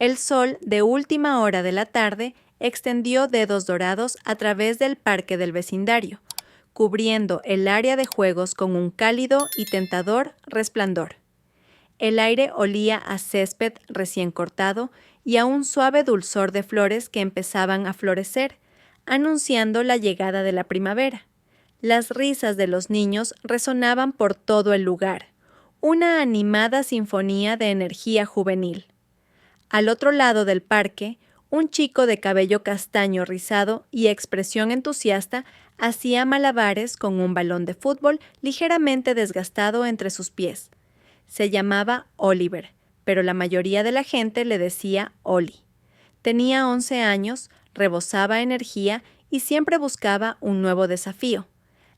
El sol de última hora de la tarde extendió dedos dorados a través del parque del vecindario, cubriendo el área de juegos con un cálido y tentador resplandor. El aire olía a césped recién cortado y a un suave dulzor de flores que empezaban a florecer, anunciando la llegada de la primavera. Las risas de los niños resonaban por todo el lugar, una animada sinfonía de energía juvenil. Al otro lado del parque, un chico de cabello castaño rizado y expresión entusiasta hacía malabares con un balón de fútbol ligeramente desgastado entre sus pies. Se llamaba Oliver, pero la mayoría de la gente le decía Oli. Tenía 11 años, rebosaba energía y siempre buscaba un nuevo desafío.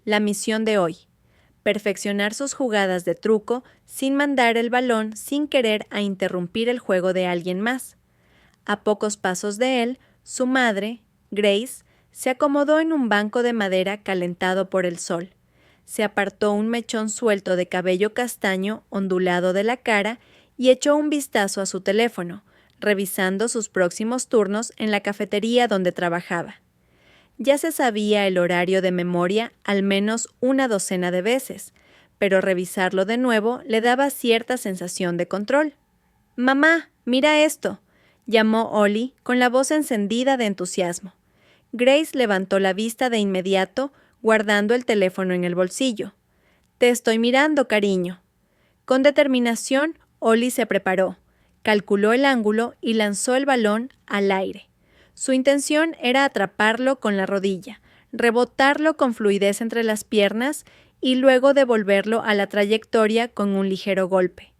La misión de hoy: perfeccionar sus jugadas de truco sin mandar el balón sin querer a interrumpir el juego de alguien más. A pocos pasos de él, su madre, Grace, se acomodó en un banco de madera calentado por el sol. Se apartó un mechón suelto de cabello castaño ondulado de la cara y echó un vistazo a su teléfono, revisando sus próximos turnos en la cafetería donde trabajaba. Ya se sabía el horario de memoria al menos una docena de veces, pero revisarlo de nuevo le daba cierta sensación de control. «Mamá, mira esto», llamó Ollie con la voz encendida de entusiasmo. Grace levantó la vista de inmediato, guardando el teléfono en el bolsillo. «Te estoy mirando, cariño». Con determinación, Ollie se preparó, calculó el ángulo y lanzó el balón al aire. Su intención era atraparlo con la rodilla, rebotarlo con fluidez entre las piernas y luego devolverlo a la trayectoria con un ligero golpe.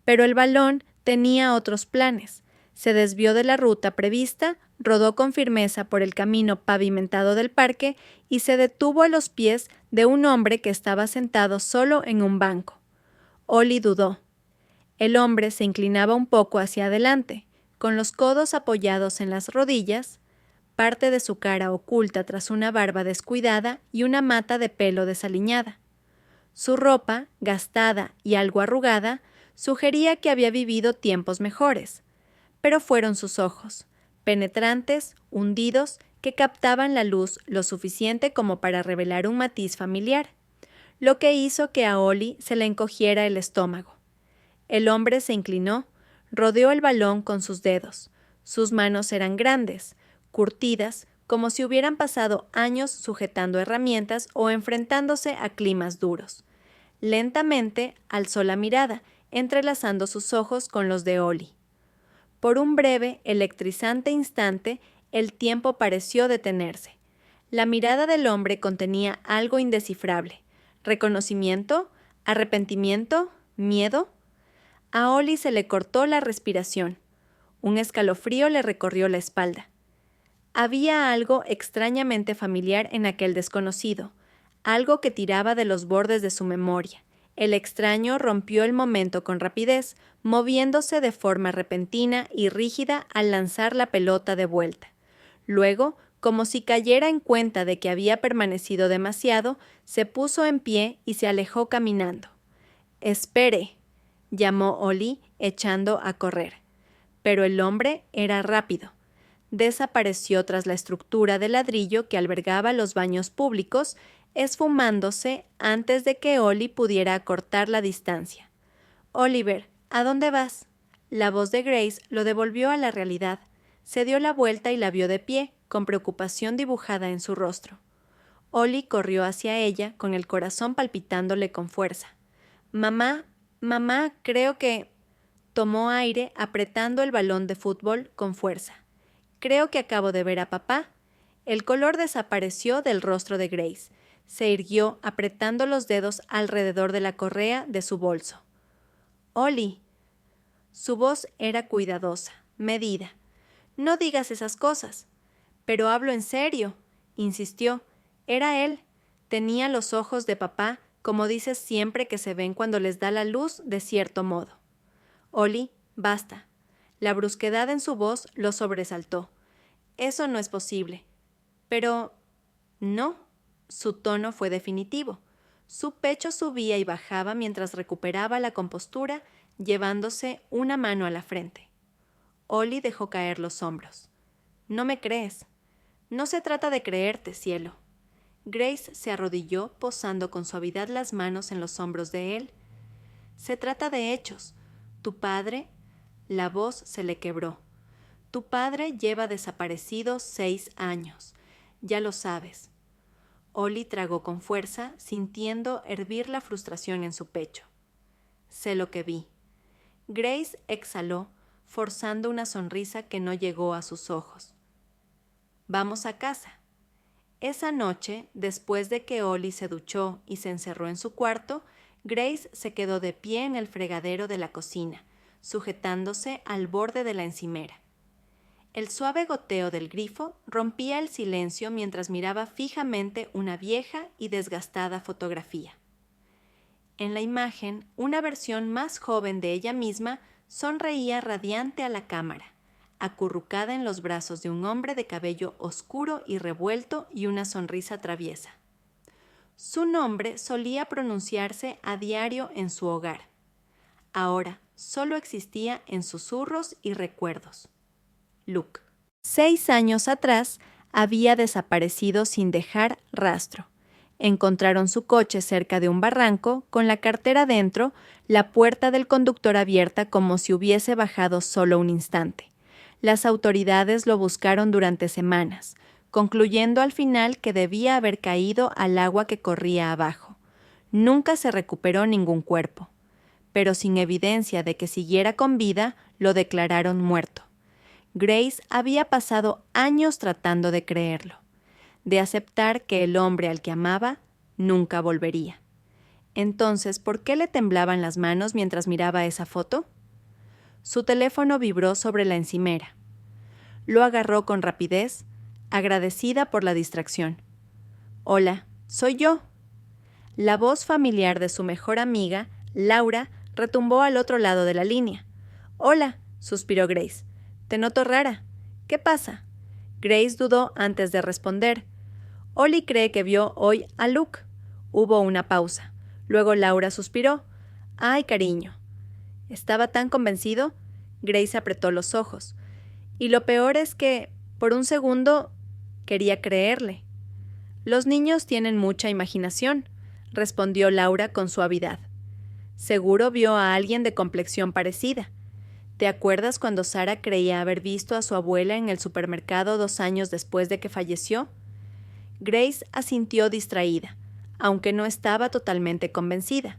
Pero el balón tenía otros planes. Se desvió de la ruta prevista, rodó con firmeza por el camino pavimentado del parque y se detuvo a los pies de un hombre que estaba sentado solo en un banco. Ollie dudó. El hombre se inclinaba un poco hacia adelante, con los codos apoyados en las rodillas, parte de su cara oculta tras una barba descuidada y una mata de pelo desaliñada. Su ropa, gastada y algo arrugada, sugería que había vivido tiempos mejores, pero fueron sus ojos, penetrantes, hundidos, que captaban la luz lo suficiente como para revelar un matiz familiar, lo que hizo que a Ollie se le encogiera el estómago. El hombre se inclinó, rodeó el balón con sus dedos. Sus manos eran grandes, curtidas, como si hubieran pasado años sujetando herramientas o enfrentándose a climas duros. Lentamente alzó la mirada, entrelazando sus ojos con los de Ollie. Por un breve, electrizante instante, el tiempo pareció detenerse. La mirada del hombre contenía algo indescifrable. ¿Reconocimiento? ¿Arrepentimiento? ¿Miedo? A Ollie se le cortó la respiración. Un escalofrío le recorrió la espalda. Había algo extrañamente familiar en aquel desconocido, algo que tiraba de los bordes de su memoria. El extraño rompió el momento con rapidez, moviéndose de forma repentina y rígida al lanzar la pelota de vuelta. Luego, como si cayera en cuenta de que había permanecido demasiado, se puso en pie y se alejó caminando. «Espere», llamó Ollie, echando a correr. Pero el hombre era rápido. Desapareció tras la estructura de ladrillo que albergaba los baños públicos, esfumándose antes de que Ollie pudiera acortar la distancia. «Oliver, ¿a dónde vas?». La voz de Grace lo devolvió a la realidad. Se dio la vuelta y la vio de pie, con preocupación dibujada en su rostro. Ollie corrió hacia ella, con el corazón palpitándole con fuerza. «Mamá, mamá, creo que…». Tomó aire apretando el balón de fútbol con fuerza. «Creo que acabo de ver a papá». El color desapareció del rostro de Grace. Se irguió apretando los dedos alrededor de la correa de su bolso. «Ollie». Su voz era cuidadosa, medida. «No digas esas cosas». «Pero hablo en serio», insistió. Era él. Tenía los ojos de papá, como dices siempre que se ven cuando les da la luz de cierto modo. «Ollie, basta». La brusquedad en su voz lo sobresaltó. «Eso no es posible». «Pero…». «No». Su tono fue definitivo. Su pecho subía y bajaba mientras recuperaba la compostura, llevándose una mano a la frente. Ollie dejó caer los hombros. «No me crees». «No se trata de creerte, cielo». Grace se arrodilló, posando con suavidad las manos en los hombros de él. «Se trata de hechos. Tu padre...» La voz se le quebró. «Tu padre lleva desaparecido 6 años. Ya lo sabes». Ollie tragó con fuerza, sintiendo hervir la frustración en su pecho. «Sé lo que vi». Grace exhaló, forzando una sonrisa que no llegó a sus ojos. «Vamos a casa». Esa noche, después de que Ollie se duchó y se encerró en su cuarto, Grace se quedó de pie en el fregadero de la cocina, sujetándose al borde de la encimera. El suave goteo del grifo rompía el silencio mientras miraba fijamente una vieja y desgastada fotografía. En la imagen, una versión más joven de ella misma sonreía radiante a la cámara, acurrucada en los brazos de un hombre de cabello oscuro y revuelto y una sonrisa traviesa. Su nombre solía pronunciarse a diario en su hogar. Ahora solo existía en susurros y recuerdos. Luke. 6 años atrás había desaparecido sin dejar rastro. Encontraron su coche cerca de un barranco, con la cartera dentro, la puerta del conductor abierta como si hubiese bajado solo un instante. Las autoridades lo buscaron durante semanas, concluyendo al final que debía haber caído al agua que corría abajo. Nunca se recuperó ningún cuerpo, pero sin evidencia de que siguiera con vida, lo declararon muerto. Grace había pasado años tratando de creerlo, de aceptar que el hombre al que amaba nunca volvería. Entonces, ¿por qué le temblaban las manos mientras miraba esa foto? Su teléfono vibró sobre la encimera. Lo agarró con rapidez, agradecida por la distracción. «Hola, soy yo». La voz familiar de su mejor amiga, Laura, retumbó al otro lado de la línea. «Hola», suspiró Grace. «Te noto rara. ¿Qué pasa?» Grace dudó antes de responder. «Ollie cree que vio hoy a Luke». Hubo una pausa. Luego Laura suspiró. «Ay, cariño». ¿Estaba tan convencido? Grace apretó los ojos. Y lo peor es que, por un segundo, quería creerle. «Los niños tienen mucha imaginación», respondió Laura con suavidad. «Seguro vio a alguien de complexión parecida. ¿Te acuerdas cuando Sara creía haber visto a su abuela en el supermercado 2 años después de que falleció?» Grace asintió distraída, aunque no estaba totalmente convencida.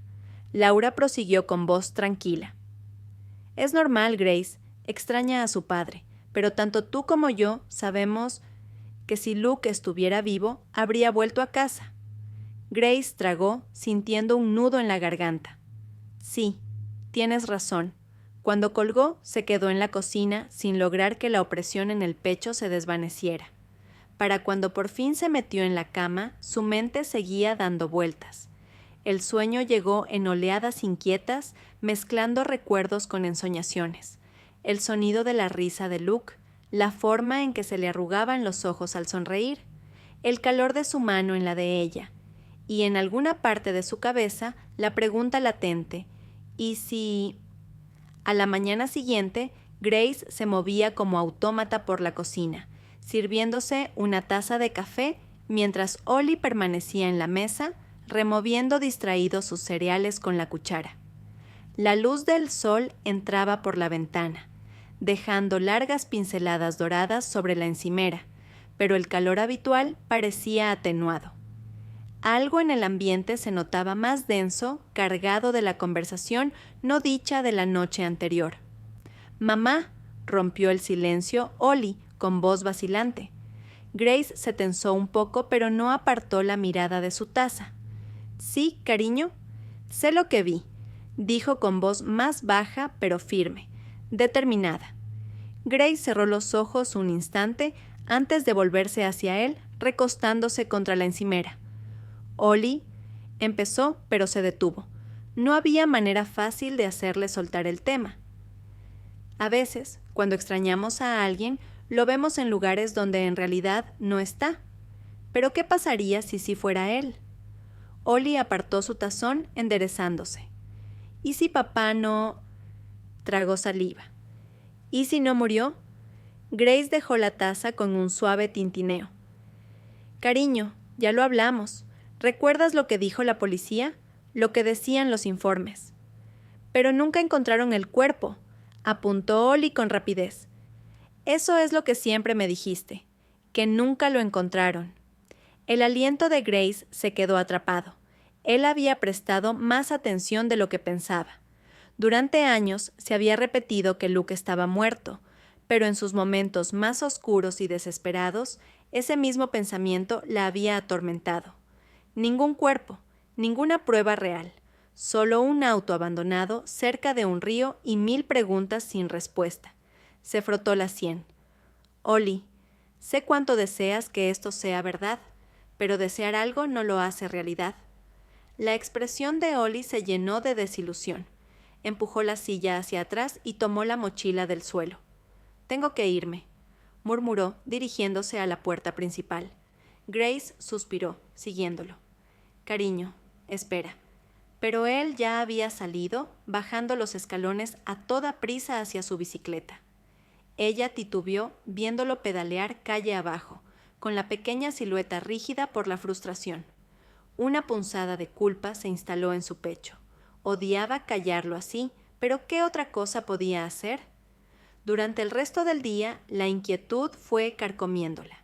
Laura prosiguió con voz tranquila. «Es normal, Grace. Extraña a su padre, pero tanto tú como yo sabemos que si Luke estuviera vivo, habría vuelto a casa». Grace tragó, sintiendo un nudo en la garganta. «Sí, tienes razón». Cuando colgó, se quedó en la cocina sin lograr que la opresión en el pecho se desvaneciera. Para cuando por fin se metió en la cama, su mente seguía dando vueltas. El sueño llegó en oleadas inquietas, mezclando recuerdos con ensoñaciones. El sonido de la risa de Luke, la forma en que se le arrugaban los ojos al sonreír, el calor de su mano en la de ella, y en alguna parte de su cabeza la pregunta latente, ¿y si...? A la mañana siguiente, Grace se movía como autómata por la cocina, sirviéndose una taza de café mientras Ollie permanecía en la mesa, removiendo distraído sus cereales con la cuchara. La luz del sol entraba por la ventana, dejando largas pinceladas doradas sobre la encimera, pero el calor habitual parecía atenuado. Algo en el ambiente se notaba más denso, cargado de la conversación no dicha de la noche anterior. «Mamá», rompió el silencio Ollie, con voz vacilante. Grace se tensó un poco, pero no apartó la mirada de su taza. «Sí, cariño». «Sé lo que vi», dijo con voz más baja, pero firme, determinada. Grace cerró los ojos un instante antes de volverse hacia él, recostándose contra la encimera. «Ollie», empezó, pero se detuvo. No había manera fácil de hacerle soltar el tema. A veces, cuando extrañamos a alguien, lo vemos en lugares donde en realidad no está. ¿Pero qué pasaría si sí fuera él? Ollie apartó su tazón, enderezándose. «¿Y si papá no...?» Tragó saliva. ¿Y si no murió? Grace dejó la taza con un suave tintineo. Cariño, ya lo hablamos. ¿Recuerdas lo que dijo la policía? Lo que decían los informes. Pero nunca encontraron el cuerpo, apuntó Ollie con rapidez. Eso es lo que siempre me dijiste, que nunca lo encontraron. El aliento de Grace se quedó atrapado. Él había prestado más atención de lo que pensaba. Durante años se había repetido que Luke estaba muerto, pero en sus momentos más oscuros y desesperados, ese mismo pensamiento la había atormentado. Ningún cuerpo, ninguna prueba real, solo un auto abandonado cerca de un río y 1000 preguntas sin respuesta. Se frotó la sien. Ollie, sé cuánto deseas que esto sea verdad, pero desear algo no lo hace realidad. La expresión de Ollie se llenó de desilusión. Empujó la silla hacia atrás y tomó la mochila del suelo. Tengo que irme, murmuró, dirigiéndose a la puerta principal. Grace suspiró, siguiéndolo. Cariño, espera. Pero él ya había salido, bajando los escalones a toda prisa hacia su bicicleta. Ella titubeó, viéndolo pedalear calle abajo, con la pequeña silueta rígida por la frustración. Una punzada de culpa se instaló en su pecho. Odiaba callarlo así, pero ¿qué otra cosa podía hacer? Durante el resto del día, la inquietud fue carcomiéndola.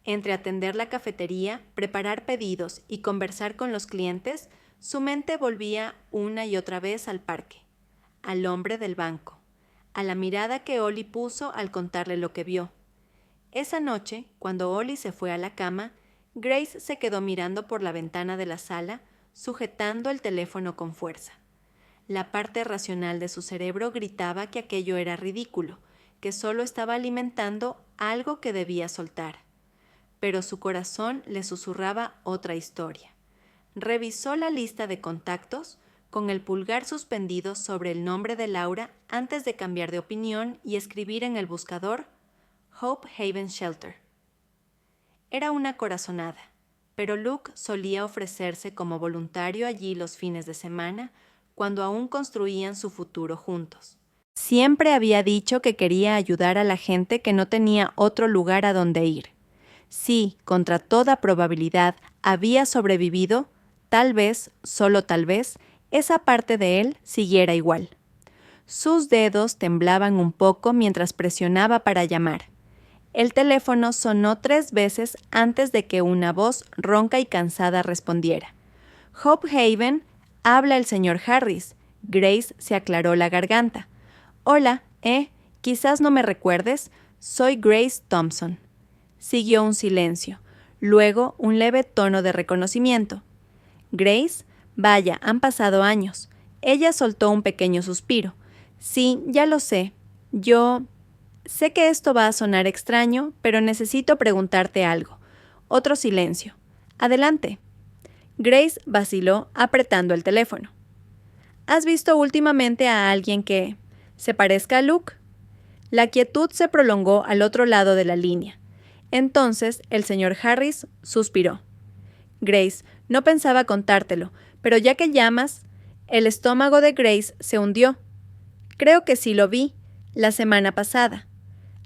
Entre atender la cafetería, preparar pedidos y conversar con los clientes, su mente volvía una y otra vez al parque, al hombre del banco, a la mirada que Ollie puso al contarle lo que vio. Esa noche, cuando Ollie se fue a la cama, Grace se quedó mirando por la ventana de la sala, sujetando el teléfono con fuerza. La parte racional de su cerebro gritaba que aquello era ridículo, que solo estaba alimentando algo que debía soltar. Pero su corazón le susurraba otra historia. Revisó la lista de contactos con el pulgar suspendido sobre el nombre de Laura antes de cambiar de opinión y escribir en el buscador Hope Haven Shelter. Era una corazonada, pero Luke solía ofrecerse como voluntario allí los fines de semana cuando aún construían su futuro juntos. Siempre había dicho que quería ayudar a la gente que no tenía otro lugar a donde ir. Si, contra toda probabilidad, había sobrevivido, tal vez, solo tal vez, esa parte de él siguiera igual. Sus dedos temblaban un poco mientras presionaba para llamar. El teléfono sonó 3 veces antes de que una voz ronca y cansada respondiera. Hope Haven, habla el señor Harris. Grace se aclaró la garganta. Hola, quizás no me recuerdes, soy Grace Thompson. Siguió un silencio, luego un leve tono de reconocimiento. Grace, vaya, han pasado años. Ella soltó un pequeño suspiro. Sí, ya lo sé. Sé que esto va a sonar extraño, pero necesito preguntarte algo. Otro silencio. Adelante. Grace vaciló apretando el teléfono. ¿Has visto últimamente a alguien que se parezca a Luke? La quietud se prolongó al otro lado de la línea. Entonces el señor Harris suspiró. Grace, no pensaba contártelo, pero ya que llamas, el estómago de Grace se hundió. Creo que sí lo vi, la semana pasada.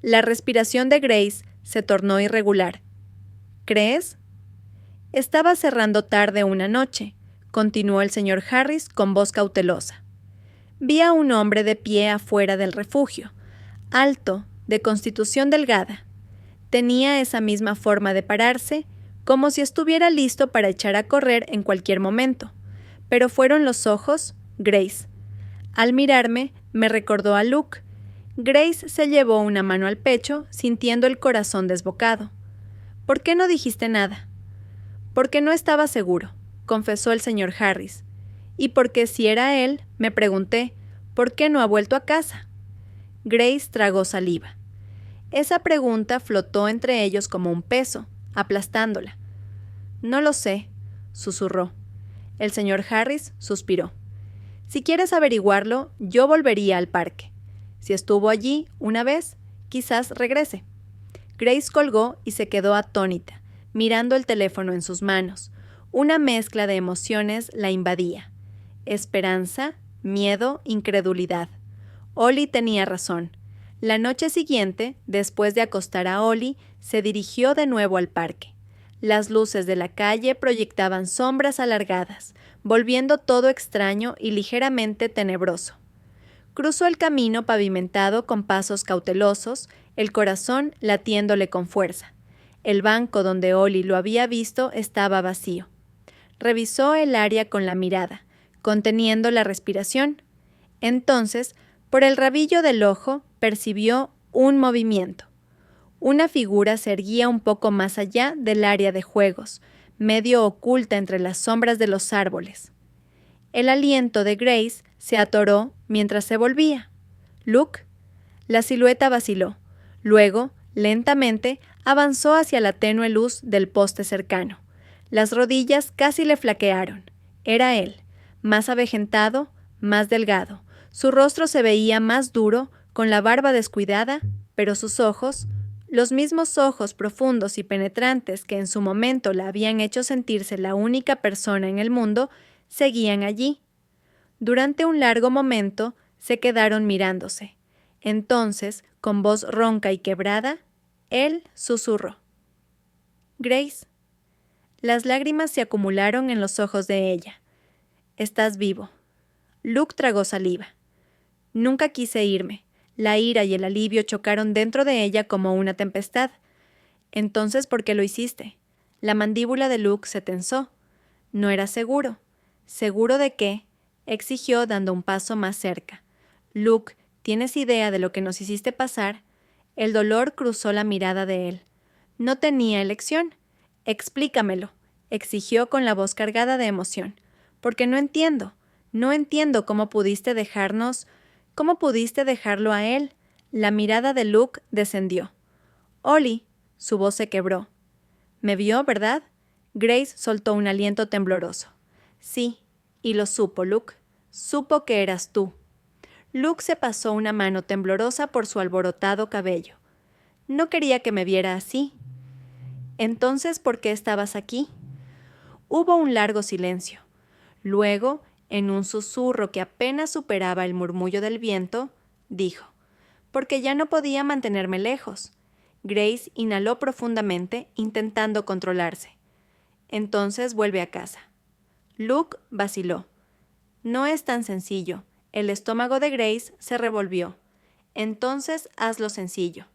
La respiración de Grace se tornó irregular. ¿Crees? Estaba cerrando tarde una noche, continuó el señor Harris con voz cautelosa. Vi a un hombre de pie afuera del refugio, alto, de constitución delgada. Tenía esa misma forma de pararse, como si estuviera listo para echar a correr en cualquier momento. Pero fueron los ojos, Grace. Al mirarme, me recordó a Luke. Grace se llevó una mano al pecho, sintiendo el corazón desbocado. ¿Por qué no dijiste nada? Porque no estaba seguro, confesó el señor Harris. Y porque si era él, me pregunté, ¿por qué no ha vuelto a casa? Grace tragó saliva. Esa pregunta flotó entre ellos como un peso, aplastándola. No lo sé, susurró. El señor Harris suspiró. Si quieres averiguarlo, yo volvería al parque. Si estuvo allí una vez, quizás regrese. Grace colgó y se quedó atónita, mirando el teléfono en sus manos. Una mezcla de emociones la invadía. Esperanza, miedo, incredulidad. Ollie tenía razón. La noche siguiente, después de acostar a Ollie, se dirigió de nuevo al parque. Las luces de la calle proyectaban sombras alargadas, volviendo todo extraño y ligeramente tenebroso. Cruzó el camino pavimentado con pasos cautelosos, el corazón latiéndole con fuerza. El banco donde Ollie lo había visto estaba vacío. Revisó el área con la mirada, conteniendo la respiración. Entonces, por el rabillo del ojo, percibió un movimiento. Una figura se erguía un poco más allá del área de juegos, medio oculta entre las sombras de los árboles. El aliento de Grace se atoró mientras se volvía. «¿Luke?» La silueta vaciló. Luego, lentamente, avanzó hacia la tenue luz del poste cercano. Las rodillas casi le flaquearon. Era él, más avejentado, más delgado. Su rostro se veía más duro, con la barba descuidada, pero sus ojos, los mismos ojos profundos y penetrantes que en su momento la habían hecho sentirse la única persona en el mundo, seguían allí. Durante un largo momento se quedaron mirándose. Entonces, con voz ronca y quebrada, él susurró: «Grace». Las lágrimas se acumularon en los ojos de ella. «Estás vivo». Luke tragó saliva. «Nunca quise irme». La ira y el alivio chocaron dentro de ella como una tempestad. «Entonces, ¿por qué lo hiciste?» La mandíbula de Luke se tensó. No era seguro. ¿Seguro de qué?, exigió dando un paso más cerca. «Luke, ¿tienes idea de lo que nos hiciste pasar?» El dolor cruzó la mirada de él. No tenía elección. «Explícamelo», exigió con la voz cargada de emoción. «Porque no entiendo. No entiendo cómo pudiste dejarnos. ¿Cómo pudiste dejarlo a él?» La mirada de Luke descendió. «Ollie», su voz se quebró. «Me vio, ¿verdad?» Grace soltó un aliento tembloroso. «Sí, y lo supo, Luke. Supo que eras tú». Luke se pasó una mano temblorosa por su alborotado cabello. «No quería que me viera así». «Entonces, ¿por qué estabas aquí?» Hubo un largo silencio. Luego, en un susurro que apenas superaba el murmullo del viento, dijo: «Porque ya no podía mantenerme lejos». Grace inhaló profundamente, intentando controlarse. «Entonces vuelve a casa». Luke vaciló. «No es tan sencillo». El estómago de Grace se revolvió. «Entonces hazlo sencillo».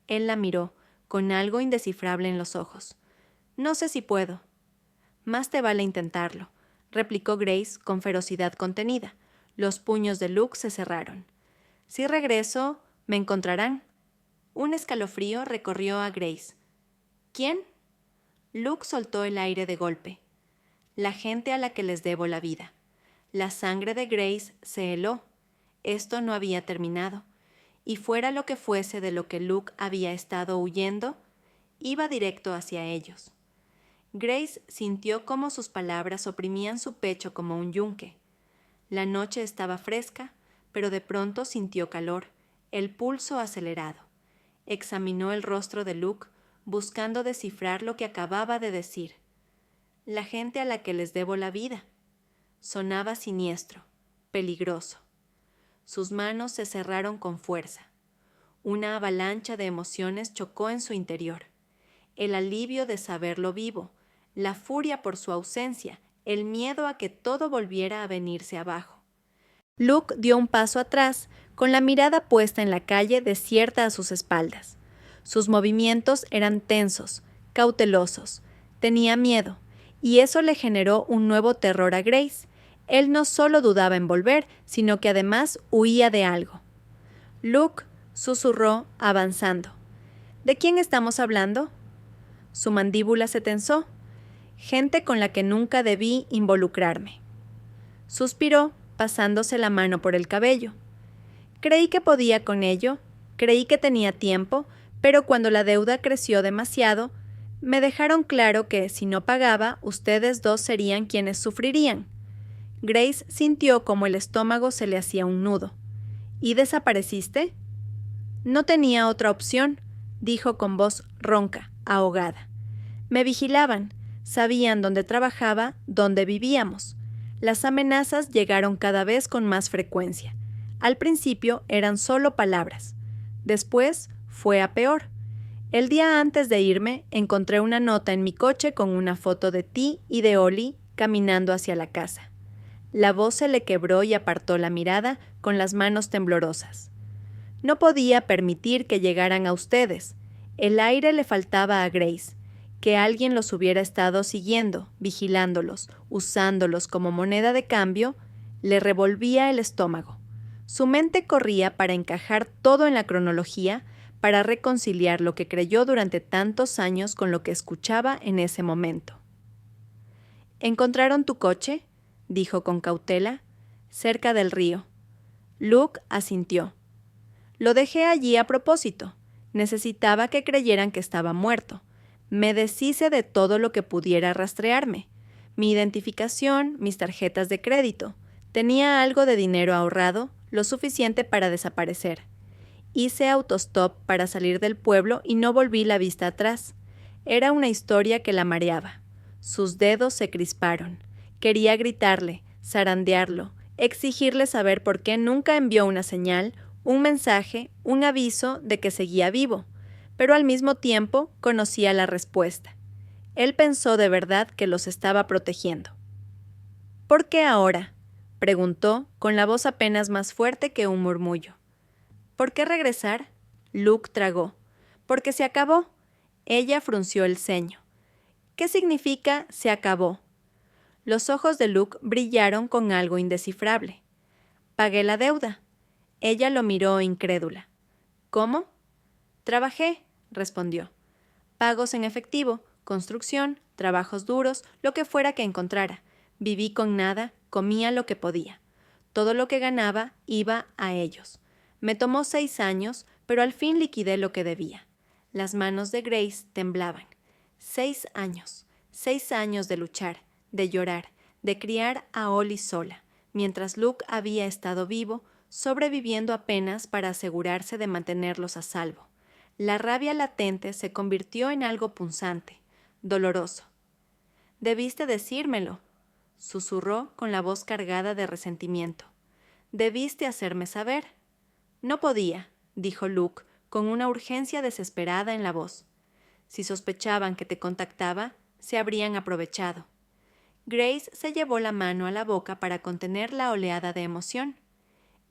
Él la miró, con algo indescifrable en los ojos. «No sé si puedo». «Más te vale intentarlo», replicó Grace con ferocidad contenida. Los puños de Luke se cerraron. «Si regreso, me encontrarán». Un escalofrío recorrió a Grace. «¿Quién?» Luke soltó el aire de golpe. «La gente a la que les debo la vida». La sangre de Grace se heló. Esto no había terminado. Y fuera lo que fuese de lo que Luke había estado huyendo, iba directo hacia ellos. Grace sintió cómo sus palabras oprimían su pecho como un yunque. La noche estaba fresca, pero de pronto sintió calor, el pulso acelerado. Examinó el rostro de Luke, buscando descifrar lo que acababa de decir. «La gente a la que les debo la vida». Sonaba siniestro, peligroso. Sus manos se cerraron con fuerza. Una avalancha de emociones chocó en su interior. El alivio de saberlo vivo, la furia por su ausencia, el miedo a que todo volviera a venirse abajo. Luke dio un paso atrás, con la mirada puesta en la calle desierta a sus espaldas. Sus movimientos eran tensos, cautelosos. Tenía miedo, y eso le generó un nuevo terror a Grace. Él no solo dudaba en volver, sino que además huía de algo. «Luke», susurró, avanzando. «¿De quién estamos hablando?» Su mandíbula se tensó. «Gente con la que nunca debí involucrarme». Suspiró, pasándose la mano por el cabello. «Creí que podía con ello, creí que tenía tiempo, pero cuando la deuda creció demasiado, me dejaron claro que, si no pagaba, ustedes dos serían quienes sufrirían». Grace sintió como el estómago se le hacía un nudo. «¿Y desapareciste?» «No tenía otra opción», dijo con voz ronca, ahogada. «Me vigilaban, sabían dónde trabajaba, dónde vivíamos». Las amenazas llegaron cada vez con más frecuencia. Al principio eran solo palabras. Después fue a peor. El día antes de irme, encontré una nota en mi coche con una foto de ti y de Ollie caminando hacia la casa. La voz se le quebró y apartó la mirada con las manos temblorosas. No podía permitir que llegaran a ustedes. El aire le faltaba a Grace. Que alguien los hubiera estado siguiendo, vigilándolos, usándolos como moneda de cambio, le revolvía el estómago. Su mente corría para encajar todo en la cronología, para reconciliar lo que creyó durante tantos años con lo que escuchaba en ese momento. ¿Encontraron tu coche?, dijo con cautela. Cerca del río. Luke asintió. Lo dejé allí a propósito. Necesitaba que creyeran que estaba muerto. Me deshice de todo lo que pudiera rastrearme. Mi identificación, mis tarjetas de crédito. Tenía algo de dinero ahorrado, lo suficiente para desaparecer. Hice autostop para salir del pueblo y no volví la vista atrás. Era una historia que la mareaba. Sus dedos se crisparon. Quería gritarle, zarandearlo, exigirle saber por qué nunca envió una señal, un mensaje, un aviso de que seguía vivo, pero al mismo tiempo conocía la respuesta. Él pensó de verdad que los estaba protegiendo. ¿Por qué ahora?, preguntó, con la voz apenas más fuerte que un murmullo. ¿Por qué regresar? Luke tragó. Porque se acabó. Ella frunció el ceño. ¿Qué significa se acabó? Los ojos de Luke brillaron con algo indescifrable. Pagué la deuda. Ella lo miró incrédula. ¿Cómo? Trabajé, respondió. Pagos en efectivo, construcción, trabajos duros, lo que fuera que encontrara. Viví con nada, comía lo que podía. Todo lo que ganaba iba a ellos. Me tomó 6 años, pero al fin liquidé lo que debía. Las manos de Grace temblaban. 6 años. 6 años de luchar, de llorar, de criar a Ollie sola, mientras Luke había estado vivo, sobreviviendo apenas para asegurarse de mantenerlos a salvo. La rabia latente se convirtió en algo punzante, doloroso. «Debiste decírmelo», susurró con la voz cargada de resentimiento. «Debiste hacerme saber». «No podía», dijo Luke, con una urgencia desesperada en la voz. «Si sospechaban que te contactaba, se habrían aprovechado». Grace se llevó la mano a la boca para contener la oleada de emoción.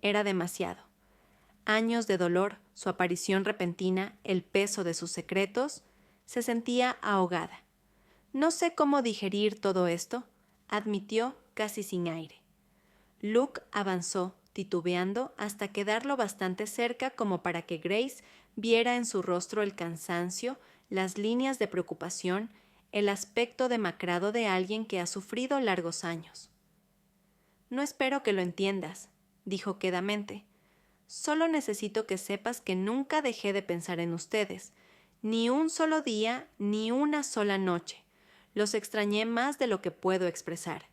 Era demasiado. Años de dolor, su aparición repentina, el peso de sus secretos, se sentía ahogada. «No sé cómo digerir todo esto», admitió casi sin aire. Luke avanzó, titubeando, hasta quedarlo bastante cerca como para que Grace viera en su rostro el cansancio, las líneas de preocupación, el aspecto demacrado de alguien que ha sufrido largos años. «No espero que lo entiendas», dijo quedamente. «Solo necesito que sepas que nunca dejé de pensar en ustedes, ni un solo día, ni una sola noche. Los extrañé más de lo que puedo expresar».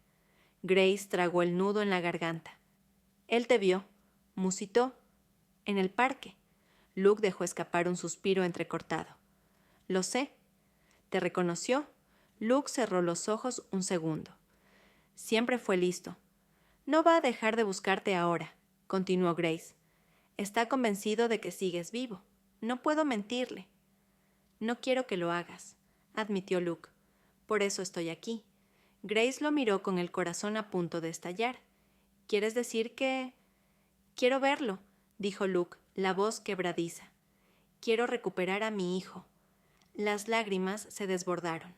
Grace tragó el nudo en la garganta. «Él te vio», musitó, «en el parque». Luke dejó escapar un suspiro entrecortado. «Lo sé». «¿Te reconoció?» Luke cerró los ojos un segundo. «Siempre fue listo». «No va a dejar de buscarte ahora», continuó Grace. «Está convencido de que sigues vivo. No puedo mentirle». «No quiero que lo hagas», admitió Luke. «Por eso estoy aquí». Grace lo miró con el corazón a punto de estallar. «¿Quieres decir que...?» «Quiero verlo», dijo Luke, la voz quebradiza. «Quiero recuperar a mi hijo». Las lágrimas se desbordaron.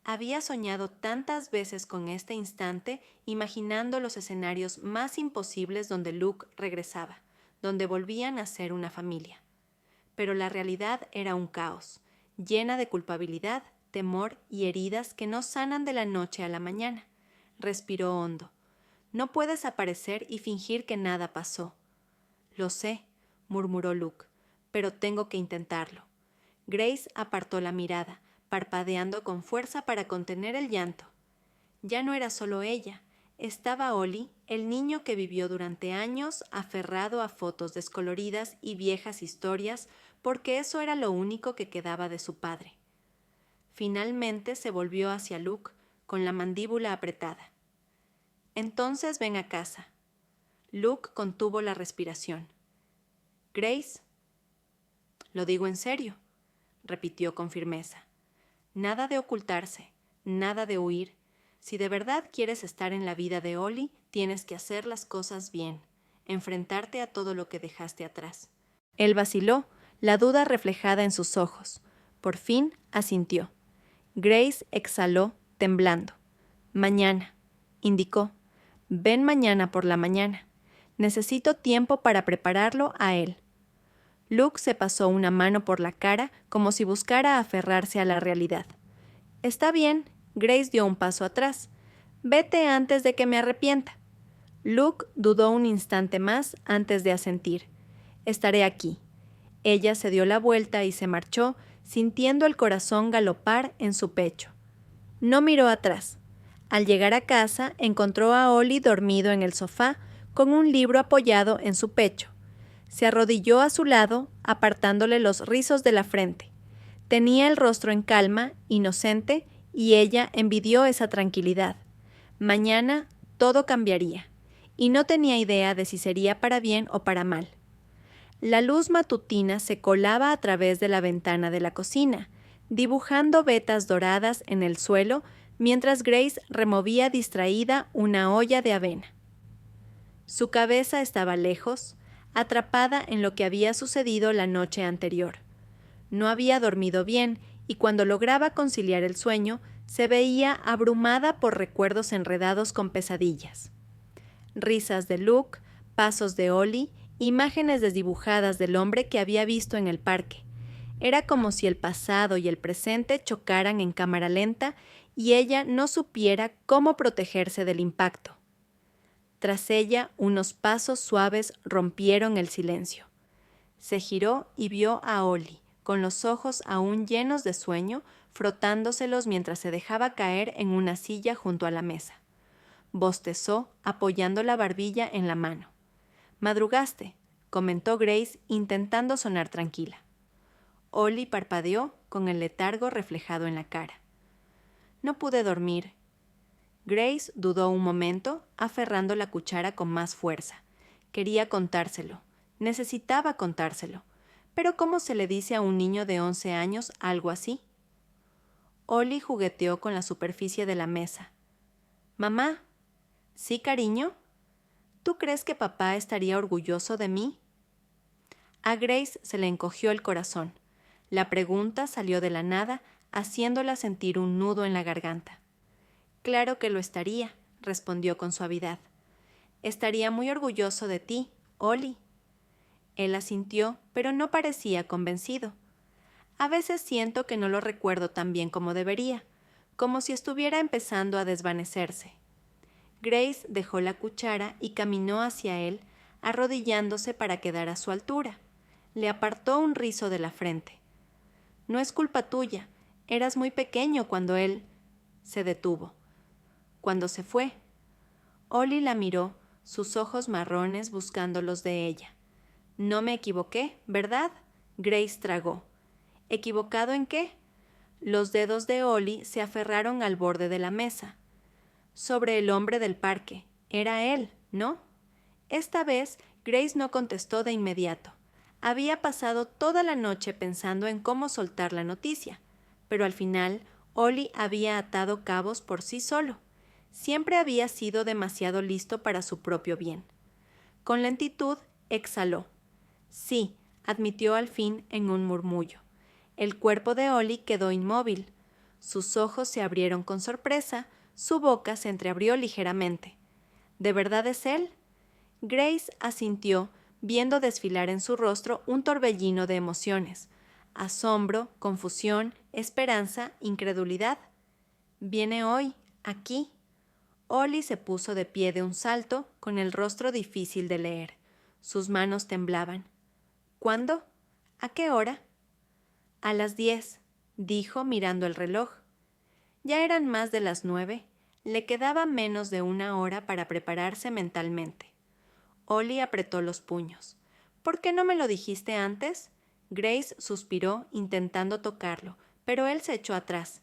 Había soñado tantas veces con este instante, imaginando los escenarios más imposibles donde Luke regresaba, donde volvían a ser una familia. Pero la realidad era un caos, llena de culpabilidad, temor y heridas que no sanan de la noche a la mañana. Respiró hondo. «No puedes aparecer y fingir que nada pasó». «Lo sé», murmuró Luke, «pero tengo que intentarlo». Grace apartó la mirada, parpadeando con fuerza para contener el llanto. Ya no era solo ella, estaba Ollie, el niño que vivió durante años aferrado a fotos descoloridas y viejas historias, porque eso era lo único que quedaba de su padre. Finalmente se volvió hacia Luke, con la mandíbula apretada. «Entonces ven a casa». Luke contuvo la respiración. «Grace». lo digo en serio, repitió con firmeza. Nada de ocultarse, nada de huir. Si de verdad quieres estar en la vida de Ollie, tienes que hacer las cosas bien, enfrentarte a todo lo que dejaste atrás. Él vaciló, la duda reflejada en sus ojos. Por fin asintió. Grace exhaló, temblando. Mañana, indicó. Ven mañana por la mañana. Necesito tiempo para prepararlo a él. Luke se pasó una mano por la cara como si buscara aferrarse a la realidad. Está bien, Grace dio un paso atrás. Vete antes de que me arrepienta. Luke dudó un instante más antes de asentir. Estaré aquí. Ella se dio la vuelta y se marchó, sintiendo el corazón galopar en su pecho. No miró atrás. Al llegar a casa, encontró a Ollie dormido en el sofá, con un libro apoyado en su pecho. Se arrodilló a su lado, apartándole los rizos de la frente. Tenía el rostro en calma, inocente, y ella envidió esa tranquilidad. Mañana todo cambiaría, y no tenía idea de si sería para bien o para mal. La luz matutina se colaba a través de la ventana de la cocina, dibujando vetas doradas en el suelo, mientras Grace removía distraída una olla de avena. Su cabeza estaba lejos, atrapada en lo que había sucedido la noche anterior. No había dormido bien y cuando lograba conciliar el sueño, se veía abrumada por recuerdos enredados con pesadillas. Risas de Luke, pasos de Ollie, imágenes desdibujadas del hombre que había visto en el parque. Era como si el pasado y el presente chocaran en cámara lenta y ella no supiera cómo protegerse del impacto. Tras ella, unos pasos suaves rompieron el silencio. Se giró y vio a Ollie, con los ojos aún llenos de sueño, frotándoselos mientras se dejaba caer en una silla junto a la mesa. Bostezó, apoyando la barbilla en la mano. «Madrugaste», comentó Grace, intentando sonar tranquila. Ollie parpadeó con el letargo reflejado en la cara. «No pude dormir». Grace dudó un momento, aferrando la cuchara con más fuerza. Quería contárselo. Necesitaba contárselo. Pero ¿cómo se le dice a un niño de 11 años algo así? Ollie jugueteó con la superficie de la mesa. «Mamá». «¿Sí, cariño? ¿Tú crees que papá estaría orgulloso de mí?» A Grace se le encogió el corazón. La pregunta salió de la nada, haciéndola sentir un nudo en la garganta. «Claro que lo estaría», respondió con suavidad. «Estaría muy orgulloso de ti, Ollie». Él asintió, pero no parecía convencido. «A veces siento que no lo recuerdo tan bien como debería, como si estuviera empezando a desvanecerse». Grace dejó la cuchara y caminó hacia él, arrodillándose para quedar a su altura. Le apartó un rizo de la frente. «No es culpa tuya. Eras muy pequeño cuando él...» Se detuvo. «Cuando se fue». Ollie la miró, sus ojos marrones buscando los de ella. «No me equivoqué, ¿verdad?», Grace tragó. «¿Equivocado en qué?». Los dedos de Ollie se aferraron al borde de la mesa. «Sobre el hombre del parque. Era él, ¿no?». Esta vez, Grace no contestó de inmediato. Había pasado toda la noche pensando en cómo soltar la noticia, pero al final, Ollie había atado cabos por sí solo. Siempre había sido demasiado listo para su propio bien. Con lentitud, exhaló. «Sí», admitió al fin en un murmullo. El cuerpo de Ollie quedó inmóvil. Sus ojos se abrieron con sorpresa, su boca se entreabrió ligeramente. «¿De verdad es él?». Grace asintió, viendo desfilar en su rostro un torbellino de emociones. Asombro, confusión, esperanza, incredulidad. «Viene hoy, aquí». Ollie se puso de pie de un salto, con el rostro difícil de leer. Sus manos temblaban. «¿Cuándo? ¿A qué hora?». «A las 10», dijo mirando el reloj. Ya eran más de las 9. Le quedaba menos de una hora para prepararse mentalmente. Ollie apretó los puños. «¿Por qué no me lo dijiste antes?». Grace suspiró intentando tocarlo, pero él se echó atrás.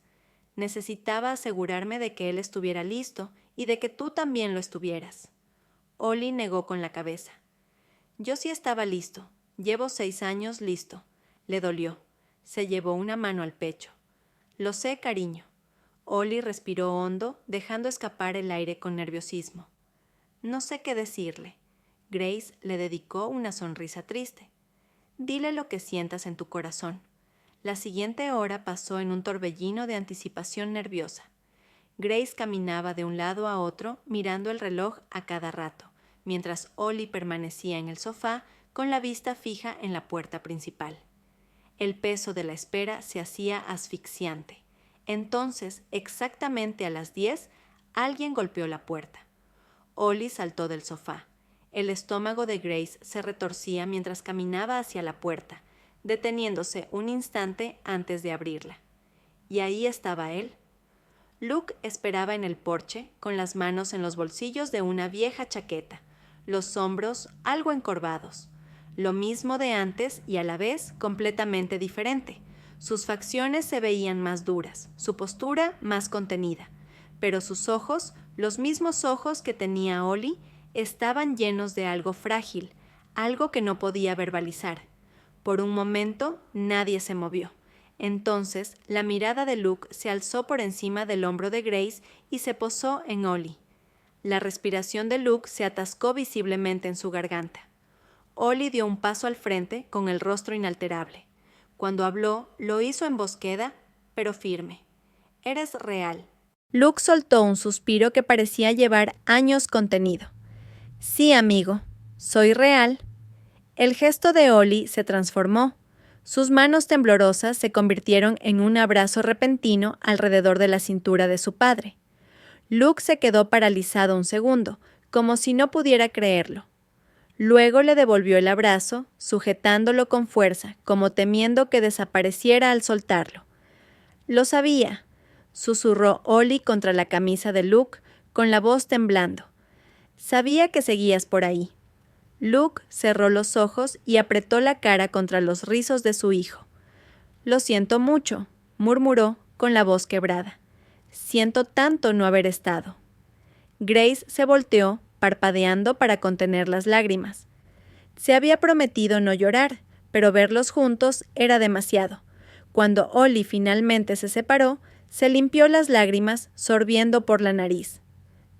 «Necesitaba asegurarme de que él estuviera listo y de que tú también lo estuvieras». Ollie negó con la cabeza. «Yo sí estaba listo. Llevo 6 años listo». Le dolió. Se llevó una mano al pecho. Lo sé, cariño. Ollie respiró hondo, dejando escapar el aire con nerviosismo. No sé qué decirle. Grace le dedicó una sonrisa triste. Dile lo que sientas en tu corazón. La siguiente hora pasó en un torbellino de anticipación nerviosa. Grace caminaba de un lado a otro, mirando el reloj a cada rato, mientras Ollie permanecía en el sofá con la vista fija en la puerta principal. El peso de la espera se hacía asfixiante. Entonces, exactamente a las 10, alguien golpeó la puerta. Ollie saltó del sofá. El estómago de Grace se retorcía mientras caminaba hacia la puerta, deteniéndose un instante antes de abrirla. Y ahí estaba él. Luke esperaba en el porche, con las manos en los bolsillos de una vieja chaqueta, los hombros algo encorvados. Lo mismo de antes y a la vez completamente diferente. Sus facciones se veían más duras, su postura más contenida, pero sus ojos, los mismos ojos que tenía Ollie, estaban llenos de algo frágil, algo que no podía verbalizar. Por un momento nadie se movió. Entonces la mirada de Luke se alzó por encima del hombro de Grace y se posó en Ollie. La respiración de Luke se atascó visiblemente en su garganta. Ollie dio un paso al frente con el rostro inalterable. Cuando habló, lo hizo en voz queda, pero firme. «Eres real». Luke soltó un suspiro que parecía llevar años contenido. «Sí, amigo, soy real». El gesto de Ollie se transformó. Sus manos temblorosas se convirtieron en un abrazo repentino alrededor de la cintura de su padre. Luke se quedó paralizado un segundo, como si no pudiera creerlo. Luego le devolvió el abrazo, sujetándolo con fuerza, como temiendo que desapareciera al soltarlo. «Lo sabía», susurró Ollie contra la camisa de Luke, con la voz temblando. «Sabía que seguías por ahí». Luke cerró los ojos y apretó la cara contra los rizos de su hijo. «Lo siento mucho», murmuró con la voz quebrada. «Siento tanto no haber estado». Grace se volteó, parpadeando para contener las lágrimas. Se había prometido no llorar, pero verlos juntos era demasiado. Cuando Ollie finalmente se separó, se limpió las lágrimas, sorbiendo por la nariz.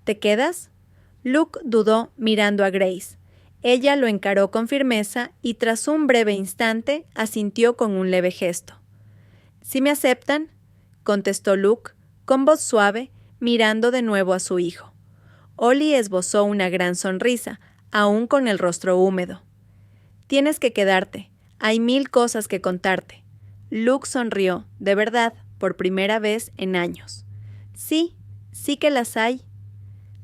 «¿Te quedas?». Luke dudó mirando a Grace. Ella lo encaró con firmeza y tras un breve instante asintió con un leve gesto. «¿Sí me aceptan?», contestó Luke, con voz suave, mirando de nuevo a su hijo. Ollie esbozó una gran sonrisa, aún con el rostro húmedo. «Tienes que quedarte. Hay 1000 cosas que contarte». Luke sonrió, de verdad, por primera vez en años. «Sí, sí que las hay».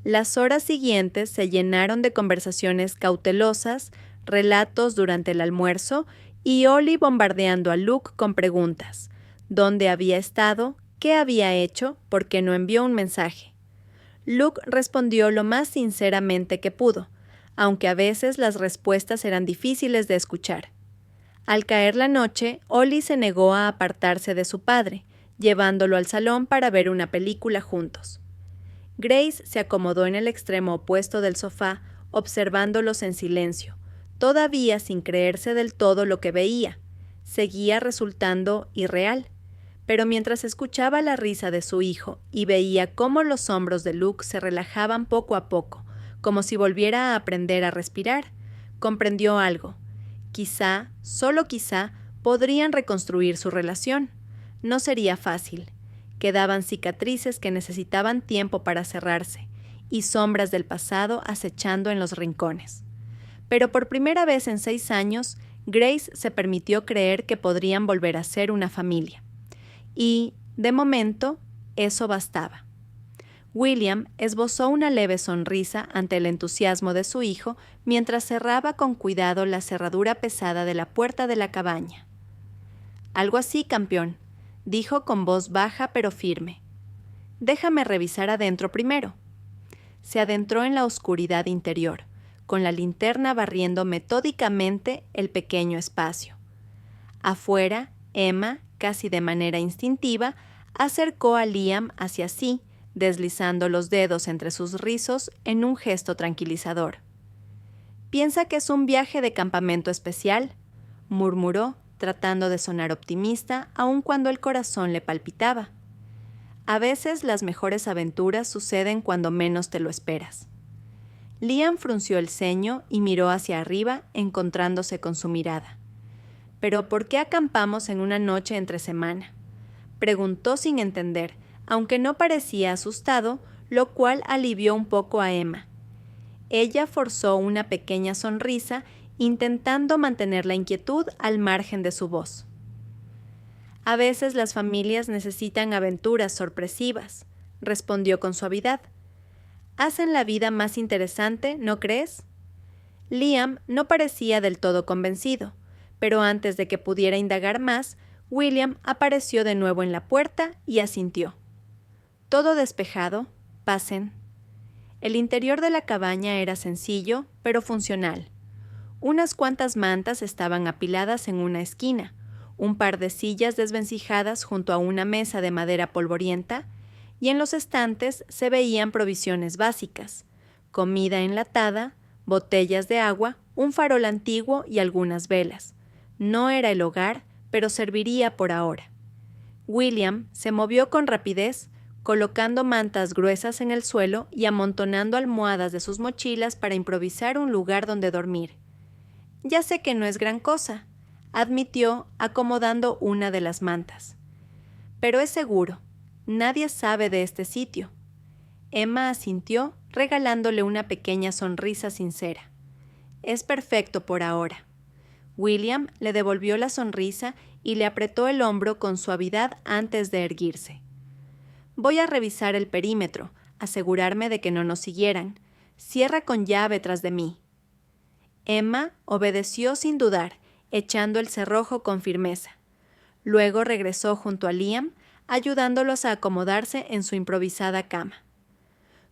Las horas siguientes se llenaron de conversaciones cautelosas, relatos durante el almuerzo y Ollie bombardeando a Luke con preguntas. ¿Dónde había estado? ¿Qué había hecho? ¿Por qué no envió un mensaje? Luke respondió lo más sinceramente que pudo, aunque a veces las respuestas eran difíciles de escuchar. Al caer la noche, Ollie se negó a apartarse de su padre, llevándolo al salón para ver una película juntos. Grace se acomodó en el extremo opuesto del sofá, observándolos en silencio, todavía sin creerse del todo lo que veía. Seguía resultando irreal. Pero mientras escuchaba la risa de su hijo y veía cómo los hombros de Luke se relajaban poco a poco, como si volviera a aprender a respirar, comprendió algo. Quizá, solo quizá, podrían reconstruir su relación. No sería fácil. Quedaban cicatrices que necesitaban tiempo para cerrarse, y sombras del pasado acechando en los rincones. Pero por primera vez en 6 años, Grace se permitió creer que podrían volver a ser una familia. Y, de momento, eso bastaba. William esbozó una leve sonrisa ante el entusiasmo de su hijo mientras cerraba con cuidado la cerradura pesada de la puerta de la cabaña. «Algo así, campeón», dijo con voz baja pero firme. «Déjame revisar adentro primero». Se adentró en la oscuridad interior, con la linterna barriendo metódicamente el pequeño espacio. Afuera, Emma, casi de manera instintiva, acercó a Liam hacia sí, deslizando los dedos entre sus rizos en un gesto tranquilizador. «¿Piensa que es un viaje de campamento especial?», murmuró, tratando de sonar optimista aun cuando el corazón le palpitaba. A veces las mejores aventuras suceden cuando menos te lo esperas. Liam frunció el ceño y miró hacia arriba, encontrándose con su mirada. «¿Pero por qué acampamos en una noche entre semana?», preguntó sin entender, aunque no parecía asustado, lo cual alivió un poco a Emma. Ella forzó una pequeña sonrisa, intentando mantener la inquietud al margen de su voz. «A veces las familias necesitan aventuras sorpresivas», respondió con suavidad. «Hacen la vida más interesante, ¿no crees?». Liam no parecía del todo convencido, pero antes de que pudiera indagar más, William apareció de nuevo en la puerta y asintió. «Todo despejado, pasen». El interior de la cabaña era sencillo, pero funcional. Unas cuantas mantas estaban apiladas en una esquina, un par de sillas desvencijadas junto a una mesa de madera polvorienta, y en los estantes se veían provisiones básicas: comida enlatada, botellas de agua, un farol antiguo y algunas velas. No era el hogar, pero serviría por ahora. William se movió con rapidez, colocando mantas gruesas en el suelo y amontonando almohadas de sus mochilas para improvisar un lugar donde dormir. «Ya sé que no es gran cosa», admitió, acomodando una de las mantas. «Pero es seguro. Nadie sabe de este sitio». Emma asintió, regalándole una pequeña sonrisa sincera. «Es perfecto por ahora». William le devolvió la sonrisa y le apretó el hombro con suavidad antes de erguirse. «Voy a revisar el perímetro, asegurarme de que no nos siguieran. Cierra con llave tras de mí». Emma obedeció sin dudar, echando el cerrojo con firmeza. Luego regresó junto a Liam, ayudándolos a acomodarse en su improvisada cama.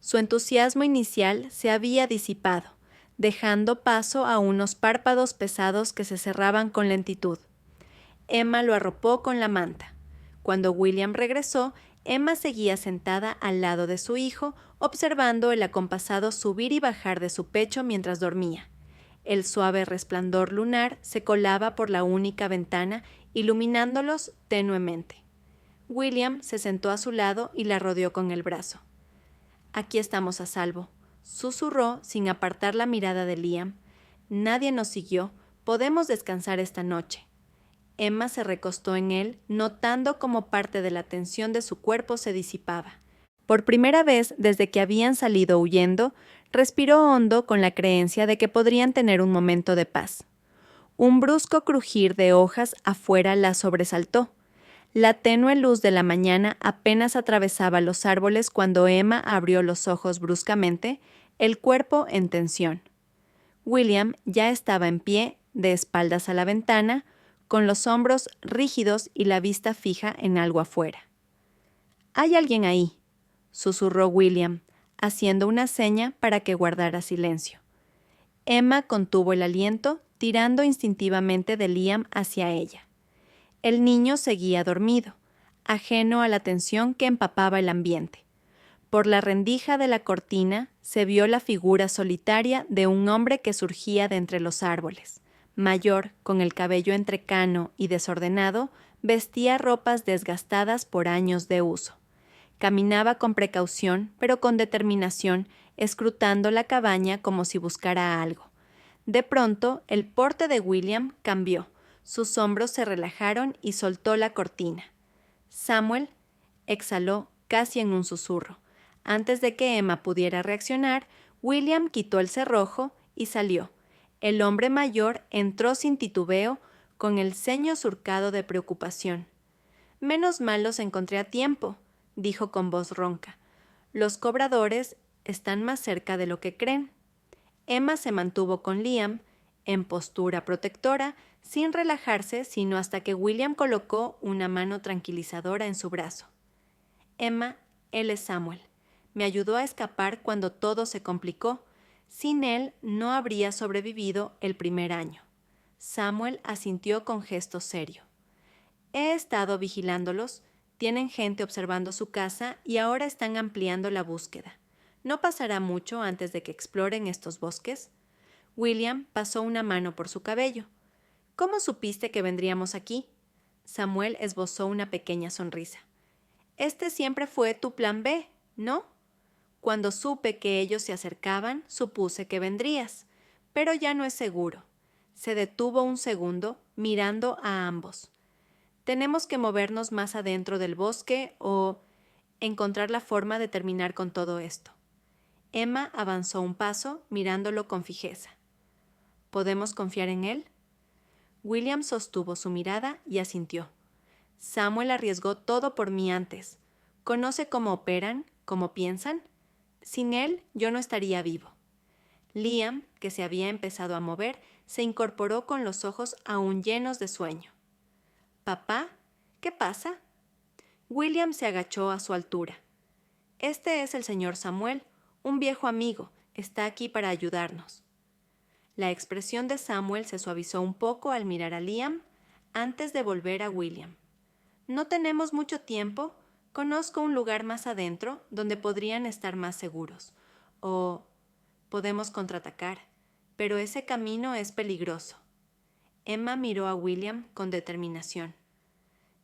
Su entusiasmo inicial se había disipado, dejando paso a unos párpados pesados que se cerraban con lentitud. Emma lo arropó con la manta. Cuando William regresó, Emma seguía sentada al lado de su hijo, observando el acompasado subir y bajar de su pecho mientras dormía. El suave resplandor lunar se colaba por la única ventana, iluminándolos tenuemente. William se sentó a su lado y la rodeó con el brazo. «Aquí estamos a salvo», susurró sin apartar la mirada de Liam. «Nadie nos siguió. Podemos descansar esta noche». Emma se recostó en él, notando cómo parte de la tensión de su cuerpo se disipaba. Por primera vez desde que habían salido huyendo, respiró hondo con la creencia de que podrían tener un momento de paz. Un brusco crujir de hojas afuera la sobresaltó. La tenue luz de la mañana apenas atravesaba los árboles cuando Emma abrió los ojos bruscamente, el cuerpo en tensión. William ya estaba en pie, de espaldas a la ventana, con los hombros rígidos y la vista fija en algo afuera. «Hay alguien ahí», susurró William, haciendo una seña para que guardara silencio. Emma contuvo el aliento, tirando instintivamente de Liam hacia ella. El niño seguía dormido, ajeno a la tensión que empapaba el ambiente. Por la rendija de la cortina se vio la figura solitaria de un hombre que surgía de entre los árboles. Mayor, con el cabello entrecano y desordenado, vestía ropas desgastadas por años de uso. Caminaba con precaución, pero con determinación, escrutando la cabaña como si buscara algo. De pronto, el porte de William cambió. Sus hombros se relajaron y soltó la cortina. «Samuel», exhaló casi en un susurro. Antes de que Emma pudiera reaccionar, William quitó el cerrojo y salió. El hombre mayor entró sin titubeo, con el ceño surcado de preocupación. «Menos mal los encontré a tiempo», dijo con voz ronca. «Los cobradores están más cerca de lo que creen». Emma se mantuvo con Liam, en postura protectora, sin relajarse sino hasta que William colocó una mano tranquilizadora en su brazo. «Emma, él es Samuel. Me ayudó a escapar cuando todo se complicó. Sin él no habría sobrevivido el primer año». Samuel asintió con gesto serio. «He estado vigilándolos. Tienen gente observando su casa y ahora están ampliando la búsqueda. ¿No pasará mucho antes de que exploren estos bosques?». William pasó una mano por su cabello. ¿Cómo supiste que vendríamos aquí? Samuel esbozó una pequeña sonrisa. Este siempre fue tu plan B, ¿no? Cuando supe que ellos se acercaban, supuse que vendrías, pero ya no es seguro. Se detuvo un segundo, mirando a ambos. Tenemos que movernos más adentro del bosque o encontrar la forma de terminar con todo esto. Emma avanzó un paso, mirándolo con fijeza. ¿Podemos confiar en él? William sostuvo su mirada y asintió. Samuel arriesgó todo por mí antes. ¿Conoce cómo operan, cómo piensan? Sin él, yo no estaría vivo. Liam, que se había empezado a mover, se incorporó con los ojos aún llenos de sueño. «Papá, ¿qué pasa?» William se agachó a su altura. «Este es el señor Samuel, un viejo amigo. Está aquí para ayudarnos». La expresión de Samuel se suavizó un poco al mirar a Liam antes de volver a William. «No tenemos mucho tiempo. Conozco un lugar más adentro donde podrían estar más seguros. O podemos contraatacar, pero ese camino es peligroso». Emma miró a William con determinación.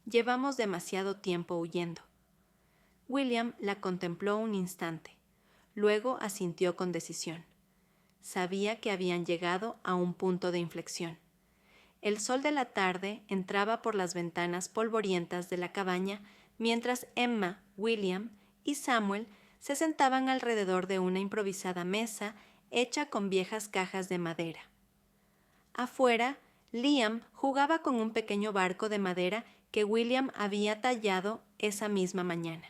«Llevamos demasiado tiempo huyendo». William la contempló un instante. Luego asintió con decisión. Sabía que habían llegado a un punto de inflexión. El sol de la tarde entraba por las ventanas polvorientas de la cabaña mientras Emma, William y Samuel se sentaban alrededor de una improvisada mesa hecha con viejas cajas de madera. Afuera, Liam jugaba con un pequeño barco de madera que William había tallado esa misma mañana,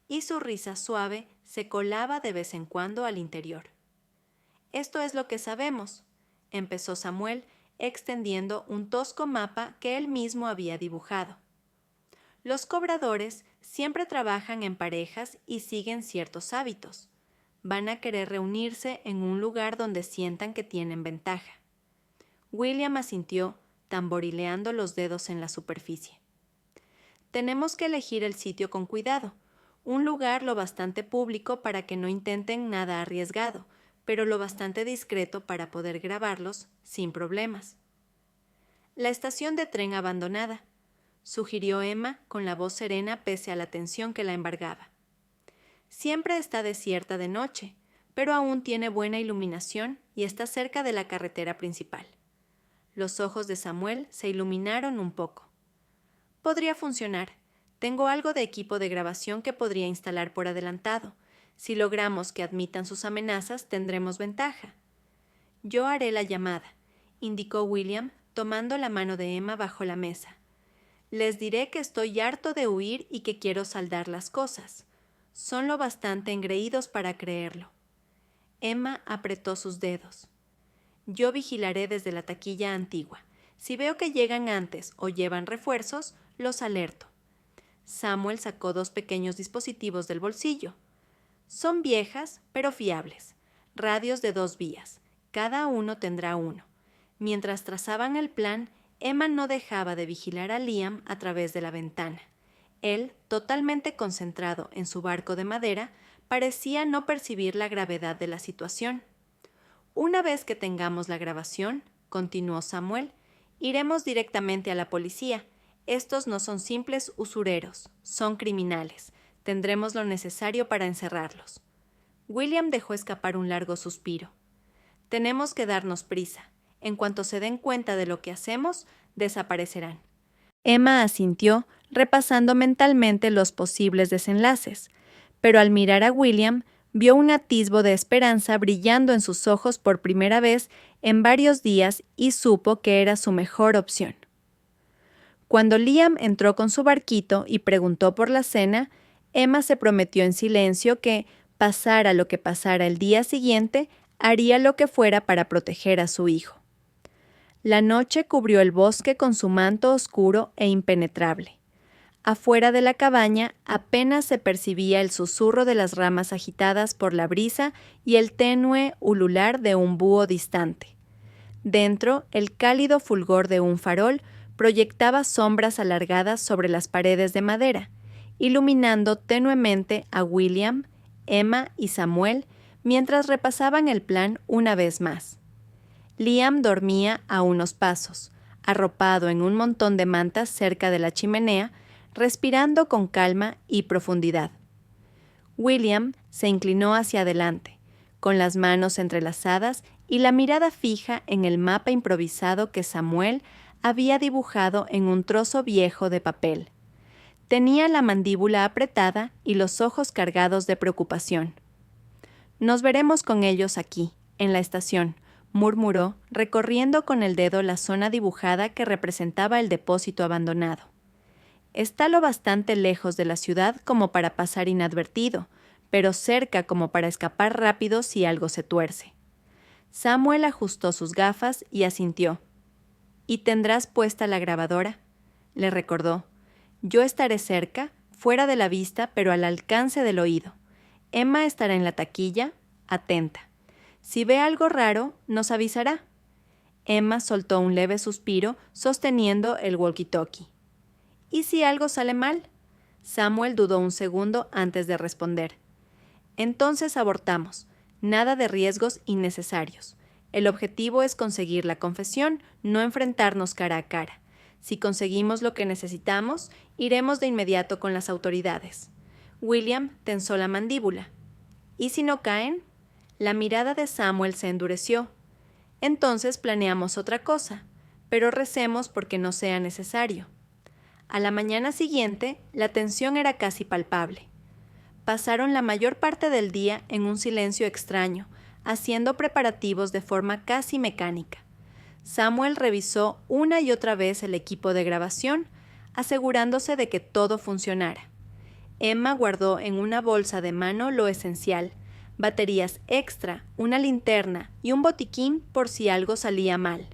y su risa suave se colaba de vez en cuando al interior. «Esto es lo que sabemos», empezó Samuel, extendiendo un tosco mapa que él mismo había dibujado. «Los cobradores siempre trabajan en parejas y siguen ciertos hábitos. Van a querer reunirse en un lugar donde sientan que tienen ventaja». William asintió, tamborileando los dedos en la superficie. «Tenemos que elegir el sitio con cuidado, un lugar lo bastante público para que no intenten nada arriesgado, pero lo bastante discreto para poder grabarlos sin problemas». «La estación de tren abandonada», sugirió Emma con la voz serena pese a la tensión que la embargaba. «Siempre está desierta de noche, pero aún tiene buena iluminación y está cerca de la carretera principal». Los ojos de Samuel se iluminaron un poco. «Podría funcionar. Tengo algo de equipo de grabación que podría instalar por adelantado. Si logramos que admitan sus amenazas, tendremos ventaja». «Yo haré la llamada», indicó William, tomando la mano de Emma bajo la mesa. «Les diré que estoy harto de huir y que quiero saldar las cosas. Son lo bastante engreídos para creerlo». Emma apretó sus dedos. «Yo vigilaré desde la taquilla antigua. Si veo que llegan antes o llevan refuerzos, los alerto». Samuel sacó 2 pequeños dispositivos del bolsillo. Son viejas, pero fiables. Radios de 2 vías. Cada uno tendrá uno. Mientras trazaban el plan, Emma no dejaba de vigilar a Liam a través de la ventana. Él, totalmente concentrado en su barco de madera, parecía no percibir la gravedad de la situación. «Una vez que tengamos la grabación», continuó Samuel, «iremos directamente a la policía. Estos no son simples usureros, son criminales. Tendremos lo necesario para encerrarlos». William dejó escapar un largo suspiro. «Tenemos que darnos prisa. En cuanto se den cuenta de lo que hacemos, desaparecerán». Emma asintió, repasando mentalmente los posibles desenlaces, pero al mirar a William, vio un atisbo de esperanza brillando en sus ojos por primera vez en varios días y supo que era su mejor opción. Cuando Liam entró con su barquito y preguntó por la cena, Emma se prometió en silencio que, pasara lo que pasara el día siguiente, haría lo que fuera para proteger a su hijo. La noche cubrió el bosque con su manto oscuro e impenetrable. Afuera de la cabaña apenas se percibía el susurro de las ramas agitadas por la brisa y el tenue ulular de un búho distante. Dentro, el cálido fulgor de un farol proyectaba sombras alargadas sobre las paredes de madera, iluminando tenuemente a William, Emma y Samuel mientras repasaban el plan una vez más. Liam dormía a unos pasos, arropado en un montón de mantas cerca de la chimenea, respirando con calma y profundidad. William se inclinó hacia adelante, con las manos entrelazadas y la mirada fija en el mapa improvisado que Samuel había dibujado en un trozo viejo de papel. Tenía la mandíbula apretada y los ojos cargados de preocupación. «Nos veremos con ellos aquí, en la estación», murmuró, recorriendo con el dedo la zona dibujada que representaba el depósito abandonado. «Está lo bastante lejos de la ciudad como para pasar inadvertido, pero cerca como para escapar rápido si algo se tuerce». Samuel ajustó sus gafas y asintió. «¿Y tendrás puesta la grabadora?», le recordó. «Yo estaré cerca, fuera de la vista, pero al alcance del oído. Emma estará en la taquilla, atenta. Si ve algo raro, nos avisará». Emma soltó un leve suspiro, sosteniendo el walkie-talkie. «¿Y si algo sale mal?». Samuel dudó un segundo antes de responder. «Entonces abortamos. Nada de riesgos innecesarios. El objetivo es conseguir la confesión, no enfrentarnos cara a cara. Si conseguimos lo que necesitamos, iremos de inmediato con las autoridades». William tensó la mandíbula. «¿Y si no caen?». La mirada de Samuel se endureció. «Entonces planeamos otra cosa, pero recemos porque no sea necesario». A la mañana siguiente, la tensión era casi palpable. Pasaron la mayor parte del día en un silencio extraño, haciendo preparativos de forma casi mecánica. Samuel revisó una y otra vez el equipo de grabación, asegurándose de que todo funcionara. Emma guardó en una bolsa de mano lo esencial: baterías extra, una linterna y un botiquín por si algo salía mal.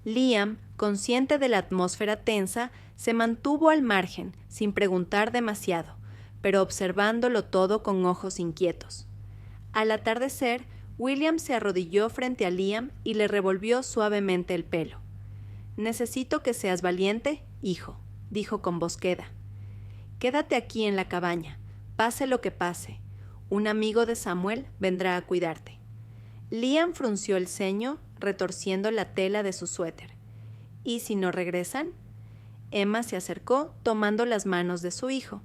Liam, consciente de la atmósfera tensa, se mantuvo al margen, sin preguntar demasiado, pero observándolo todo con ojos inquietos. Al atardecer, William se arrodilló frente a Liam y le revolvió suavemente el pelo. «Necesito que seas valiente, hijo», dijo con voz queda. «Quédate aquí en la cabaña, pase lo que pase. Un amigo de Samuel vendrá a cuidarte». Liam frunció el ceño, retorciendo la tela de su suéter. «¿Y si no regresan?». Emma se acercó, tomando las manos de su hijo.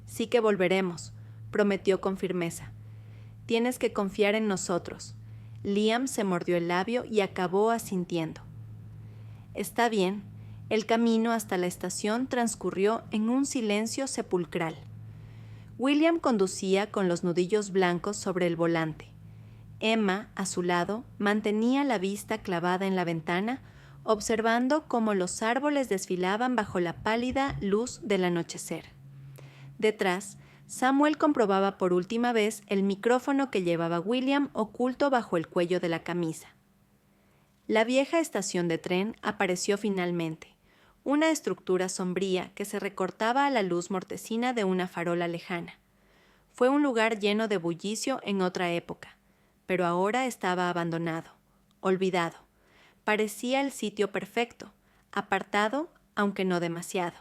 «Sí que volveremos», prometió con firmeza. «Tienes que confiar en nosotros». Liam se mordió el labio y acabó asintiendo. «Está bien». El camino hasta la estación transcurrió en un silencio sepulcral. William conducía con los nudillos blancos sobre el volante. Emma, a su lado, mantenía la vista clavada en la ventana, observando cómo los árboles desfilaban bajo la pálida luz del anochecer. Detrás, Samuel comprobaba por última vez el micrófono que llevaba William oculto bajo el cuello de la camisa. La vieja estación de tren apareció finalmente, una estructura sombría que se recortaba a la luz mortecina de una farola lejana. Fue un lugar lleno de bullicio en otra época, pero ahora estaba abandonado, olvidado. Parecía el sitio perfecto, apartado, aunque no demasiado.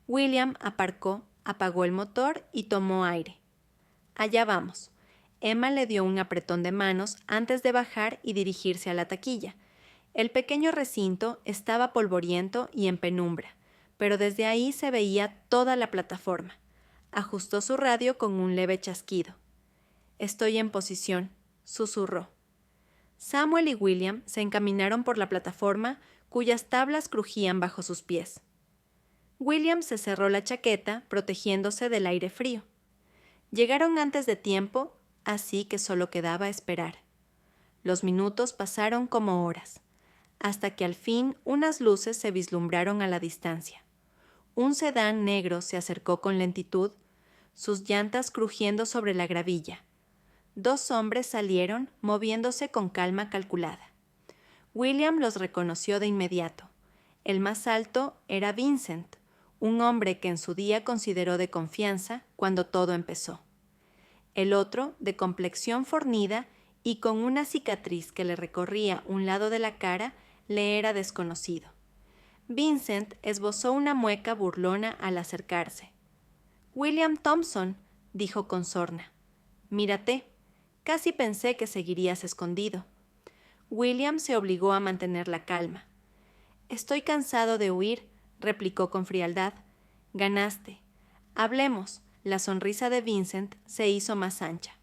William aparcó, apagó el motor y tomó aire. «Allá vamos». Emma le dio un apretón de manos antes de bajar y dirigirse a la taquilla. El pequeño recinto estaba polvoriento y en penumbra, pero desde ahí se veía toda la plataforma. Ajustó su radio con un leve chasquido. «Estoy en posición», susurró. Samuel y William se encaminaron por la plataforma, cuyas tablas crujían bajo sus pies. William se cerró la chaqueta, protegiéndose del aire frío. Llegaron antes de tiempo, así que solo quedaba esperar. Los minutos pasaron como horas, hasta que al fin unas luces se vislumbraron a la distancia. Un sedán negro se acercó con lentitud, sus llantas crujiendo sobre la gravilla. 2 hombres salieron, moviéndose con calma calculada. William los reconoció de inmediato. El más alto era Vincent, un hombre que en su día consideró de confianza cuando todo empezó. El otro, de complexión fornida y con una cicatriz que le recorría un lado de la cara, le era desconocido. Vincent esbozó una mueca burlona al acercarse. «William Thompson», dijo con sorna. «Mírate, casi pensé que seguirías escondido». William se obligó a mantener la calma. Estoy cansado de huir, replicó con frialdad. Ganaste. Hablemos. La sonrisa de Vincent se hizo más ancha.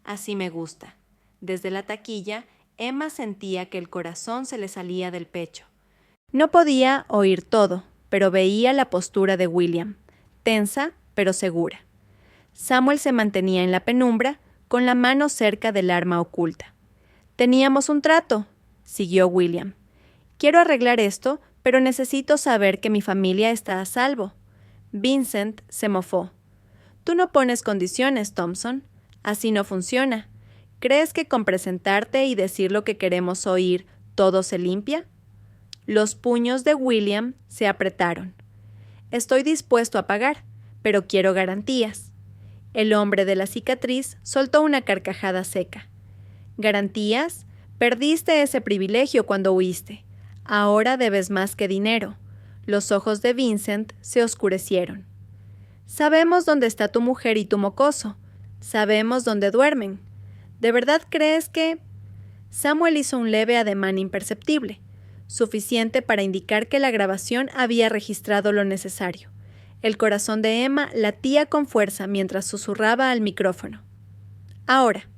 Así me gusta. Desde la taquilla, Emma sentía que el corazón se le salía del pecho. No podía oír todo, pero veía la postura de William, tensa pero segura. Samuel se mantenía en la penumbra, con la mano cerca del arma oculta. «Teníamos un trato», siguió William. «Quiero arreglar esto, pero necesito saber que mi familia está a salvo». Vincent se mofó. «Tú no pones condiciones, Thompson. Así no funciona. ¿Crees que con presentarte y decir lo que queremos oír, todo se limpia?» Los puños de William se apretaron. «Estoy dispuesto a pagar, pero quiero garantías». El hombre de la cicatriz soltó una carcajada seca. «¿Garantías? Perdiste ese privilegio cuando huiste. Ahora debes más que dinero». Los ojos de Vincent se oscurecieron. «Sabemos dónde está tu mujer y tu mocoso. Sabemos dónde duermen. ¿De verdad crees que...?» Samuel hizo un leve ademán imperceptible, suficiente para indicar que la grabación había registrado lo necesario. El corazón de Emma latía con fuerza mientras susurraba al micrófono. «Ahora».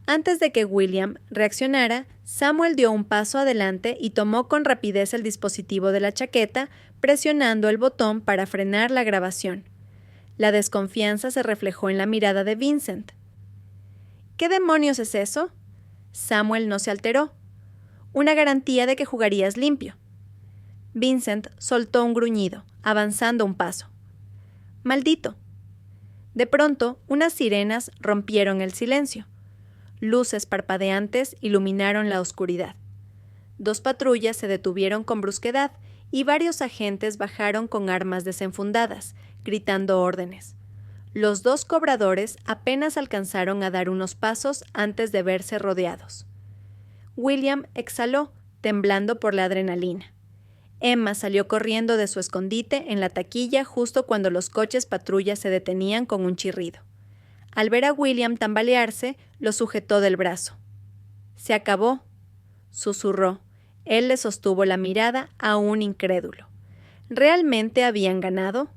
Antes de que William reaccionara, Samuel dio un paso adelante y tomó con rapidez el dispositivo de la chaqueta, presionando el botón para frenar la grabación. La desconfianza se reflejó en la mirada de Vincent. «¿Qué demonios es eso?» Samuel no se alteró. «Una garantía de que jugarías limpio». Vincent soltó un gruñido, avanzando un paso. «Maldito». De pronto, unas sirenas rompieron el silencio. Luces parpadeantes iluminaron la oscuridad. 2 patrullas se detuvieron con brusquedad y varios agentes bajaron con armas desenfundadas, gritando órdenes. Los 2 cobradores apenas alcanzaron a dar unos pasos antes de verse rodeados. William exhaló, temblando por la adrenalina. Emma salió corriendo de su escondite en la taquilla justo cuando los coches patrulla se detenían con un chirrido. Al ver a William tambalearse, lo sujetó del brazo. «Se acabó», susurró. Él le sostuvo la mirada, aún incrédulo. ¿Realmente habían ganado?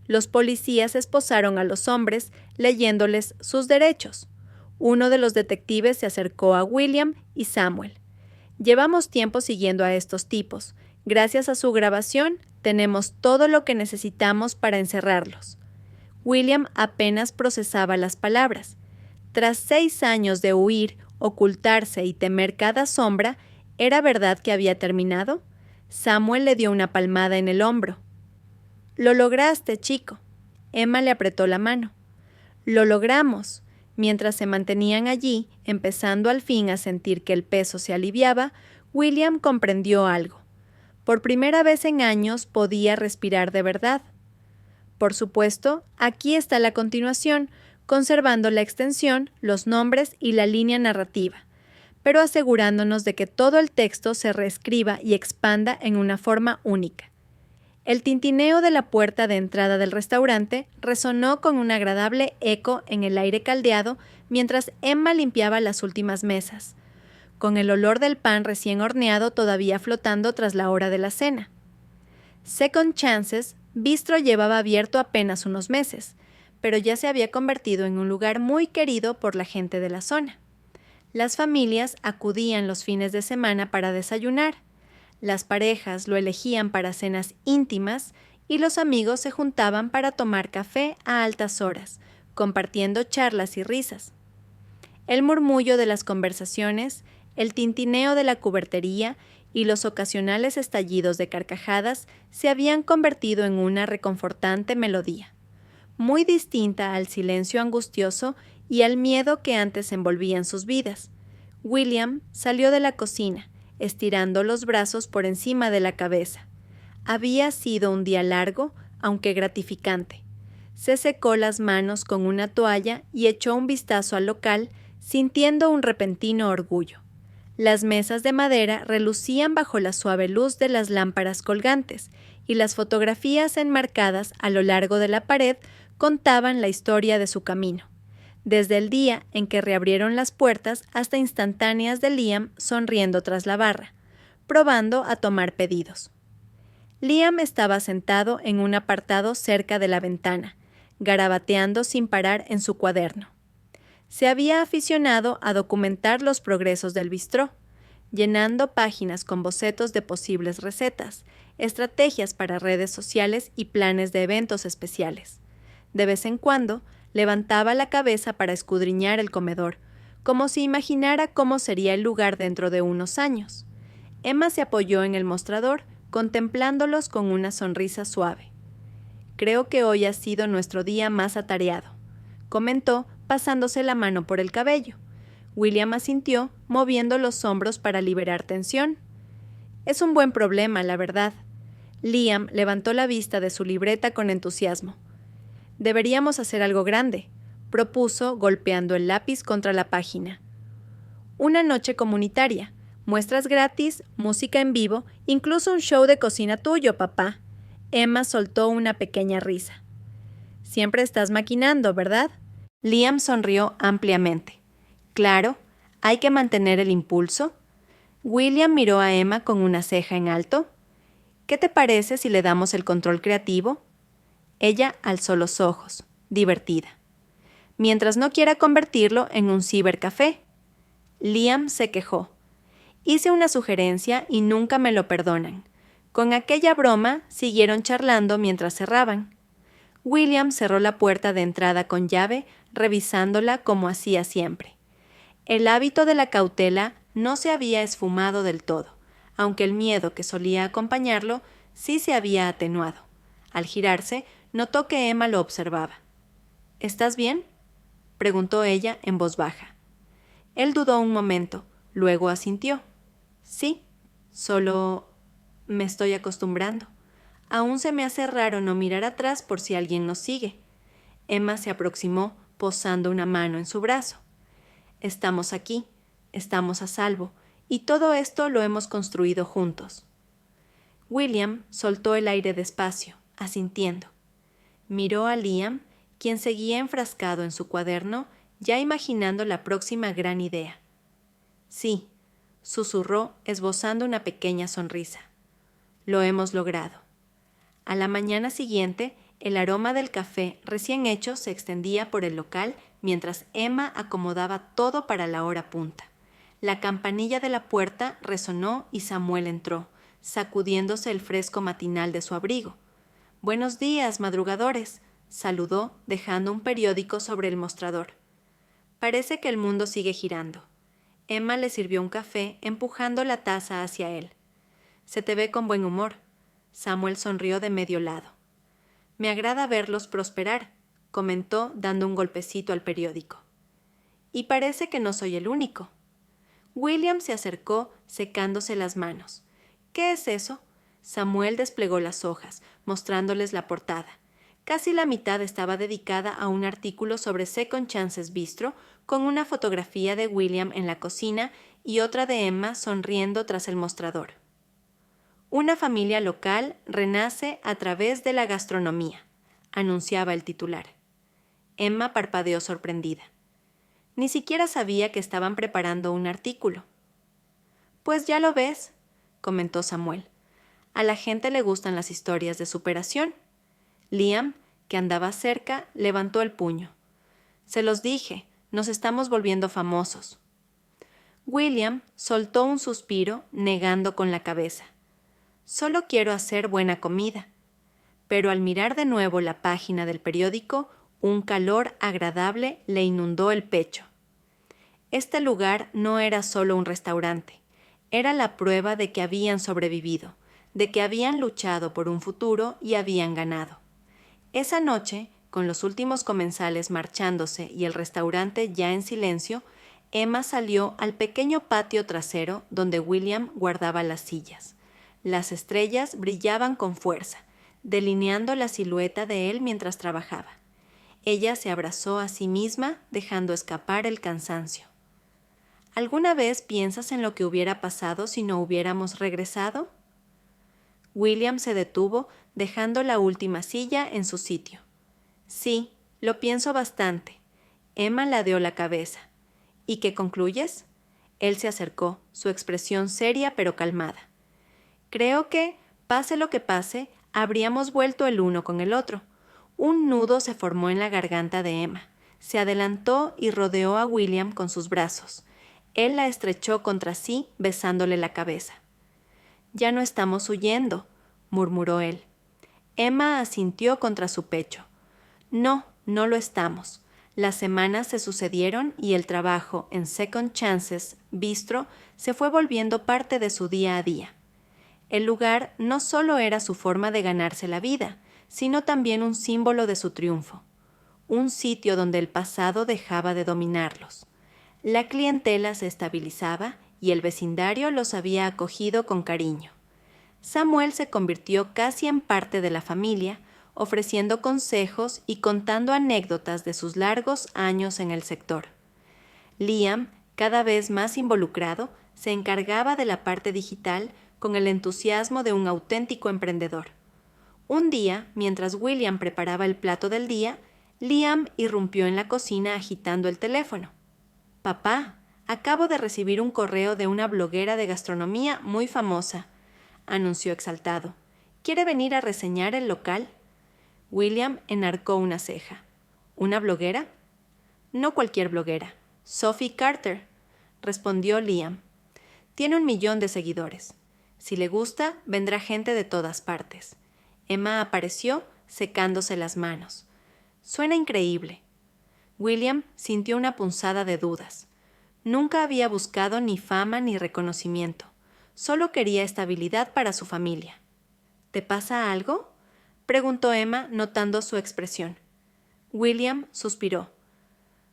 Los policías esposaron a los hombres, leyéndoles sus derechos. Uno de los detectives se acercó a William y Samuel. «Llevamos tiempo siguiendo a estos tipos. Gracias a su grabación, tenemos todo lo que necesitamos para encerrarlos». William apenas procesaba las palabras. Tras 6 años de huir, ocultarse y temer cada sombra, ¿era verdad que había terminado? Samuel le dio una palmada en el hombro. «Lo lograste, chico». Emma le apretó la mano. «Lo logramos». Mientras se mantenían allí, empezando al fin a sentir que el peso se aliviaba, William comprendió algo. Por primera vez en años podía respirar de verdad. Por supuesto, aquí está la continuación, conservando la extensión, los nombres y la línea narrativa, pero asegurándonos de que todo el texto se reescriba y expanda en una forma única. El tintineo de la puerta de entrada del restaurante resonó con un agradable eco en el aire caldeado mientras Emma limpiaba las últimas mesas, con el olor del pan recién horneado todavía flotando tras la hora de la cena. Second Chances Bistro llevaba abierto apenas unos meses, pero ya se había convertido en un lugar muy querido por la gente de la zona. Las familias acudían los fines de semana para desayunar, las parejas lo elegían para cenas íntimas y los amigos se juntaban para tomar café a altas horas, compartiendo charlas y risas. El murmullo de las conversaciones, el tintineo de la cubertería y los ocasionales estallidos de carcajadas se habían convertido en una reconfortante melodía, muy distinta al silencio angustioso y al miedo que antes envolvían sus vidas. William salió de la cocina, estirando los brazos por encima de la cabeza. Había sido un día largo, aunque gratificante. Se secó las manos con una toalla y echó un vistazo al local, sintiendo un repentino orgullo. Las mesas de madera relucían bajo la suave luz de las lámparas colgantes, y las fotografías enmarcadas a lo largo de la pared contaban la historia de su camino, desde el día en que reabrieron las puertas hasta instantáneas de Liam sonriendo tras la barra, probando a tomar pedidos. Liam estaba sentado en un apartado cerca de la ventana, garabateando sin parar en su cuaderno. Se había aficionado a documentar los progresos del bistró, llenando páginas con bocetos de posibles recetas, estrategias para redes sociales y planes de eventos especiales. De vez en cuando, levantaba la cabeza para escudriñar el comedor, como si imaginara cómo sería el lugar dentro de unos años. Emma se apoyó en el mostrador, contemplándolos con una sonrisa suave. «Creo que hoy ha sido nuestro día más atareado», comentó, pasándose la mano por el cabello. William asintió, moviendo los hombros para liberar tensión. «Es un buen problema, la verdad». Liam levantó la vista de su libreta con entusiasmo. «Deberíamos hacer algo grande», propuso, golpeando el lápiz contra la página. «Una noche comunitaria, muestras gratis, música en vivo, incluso un show de cocina tuyo, papá». Emma soltó una pequeña risa. «Siempre estás maquinando, ¿verdad?». Liam sonrió ampliamente. «Claro, hay que mantener el impulso». William miró a Emma con una ceja en alto. «¿Qué te parece si le damos el control creativo?». Ella alzó los ojos, divertida. «Mientras no quiera convertirlo en un cibercafé». Liam se quejó. «Hice una sugerencia y nunca me lo perdonan». Con aquella broma siguieron charlando mientras cerraban. William cerró la puerta de entrada con llave, revisándola como hacía siempre. El hábito de la cautela no se había esfumado del todo, aunque el miedo que solía acompañarlo sí se había atenuado. Al girarse, notó que Emma lo observaba. «¿Estás bien?», preguntó ella en voz baja. Él dudó un momento, luego asintió. «Sí, solo me estoy acostumbrando. Aún se me hace raro no mirar atrás por si alguien nos sigue». Emma se aproximó, posando una mano en su brazo. «Estamos aquí, estamos a salvo, y todo esto lo hemos construido juntos». William soltó el aire despacio, asintiendo. Miró a Liam, quien seguía enfrascado en su cuaderno, ya imaginando la próxima gran idea. «Sí», susurró, esbozando una pequeña sonrisa. «Lo hemos logrado». A la mañana siguiente, el aroma del café recién hecho se extendía por el local mientras Emma acomodaba todo para la hora punta. La campanilla de la puerta resonó y Samuel entró, sacudiéndose el fresco matinal de su abrigo. «Buenos días, madrugadores», saludó, dejando un periódico sobre el mostrador. «Parece que el mundo sigue girando». Emma le sirvió un café, empujando la taza hacia él. «Se te ve con buen humor». Samuel sonrió de medio lado. «Me agrada verlos prosperar», comentó, dando un golpecito al periódico. «Y parece que no soy el único». William se acercó, secándose las manos. «¿Qué es eso?». Samuel desplegó las hojas, mostrándoles la portada. Casi la mitad estaba dedicada a un artículo sobre Second Chances Bistro, con una fotografía de William en la cocina y otra de Emma sonriendo tras el mostrador. «Una familia local renace a través de la gastronomía», anunciaba el titular. Emma parpadeó sorprendida. Ni siquiera sabía que estaban preparando un artículo. «Pues ya lo ves», comentó Samuel. «A la gente le gustan las historias de superación». Liam, que andaba cerca, levantó el puño. «Se los dije, nos estamos volviendo famosos». William soltó un suspiro, negando con la cabeza. «Solo quiero hacer buena comida». Pero al mirar de nuevo la página del periódico, un calor agradable le inundó el pecho. Este lugar no era solo un restaurante, era la prueba de que habían sobrevivido, de que habían luchado por un futuro y habían ganado. Esa noche, con los últimos comensales marchándose y el restaurante ya en silencio, Emma salió al pequeño patio trasero donde William guardaba las sillas. Las estrellas brillaban con fuerza, delineando la silueta de él mientras trabajaba. Ella se abrazó a sí misma, dejando escapar el cansancio. ¿Alguna vez piensas en lo que hubiera pasado si no hubiéramos regresado? William se detuvo, dejando la última silla en su sitio. «Sí, lo pienso bastante». Emma ladeó la cabeza. «¿Y qué concluyes?». Él se acercó, su expresión seria pero calmada. «Creo que, Pase lo que pase, habríamos vuelto el uno con el otro. Un nudo se formó en la garganta de Emma. Se adelantó y rodeó a William con sus brazos. Él la estrechó contra sí, besándole la cabeza. «Ya no estamos huyendo», murmuró él. Emma asintió contra su pecho. «No, no lo estamos». Las semanas se sucedieron y el trabajo en Second Chances Bistro se fue volviendo parte de su día a día. El lugar no solo era su forma de ganarse la vida, sino también un símbolo de su triunfo. Un sitio donde el pasado dejaba de dominarlos. La clientela se estabilizaba y el vecindario los había acogido con cariño. Samuel se convirtió casi en parte de la familia, ofreciendo consejos y contando anécdotas de sus largos años en el sector. Liam, cada vez más involucrado, se encargaba de la parte digital con el entusiasmo de un auténtico emprendedor. Un día, mientras William preparaba el plato del día, Liam irrumpió en la cocina agitando el teléfono. «Papá, acabo de recibir un correo de una bloguera de gastronomía muy famosa», anunció exaltado. «¿Quiere venir a reseñar el local?» William enarcó una ceja. «¿Una bloguera?» «No cualquier bloguera. Sophie Carter», respondió Liam. «Tiene 1 millón de seguidores. Si le gusta, vendrá gente de todas partes». Emma apareció, secándose las manos. «Suena increíble». William sintió una punzada de dudas. Nunca había buscado ni fama ni reconocimiento. Solo quería estabilidad para su familia. «¿Te pasa algo?», preguntó Emma, notando su expresión. William suspiró.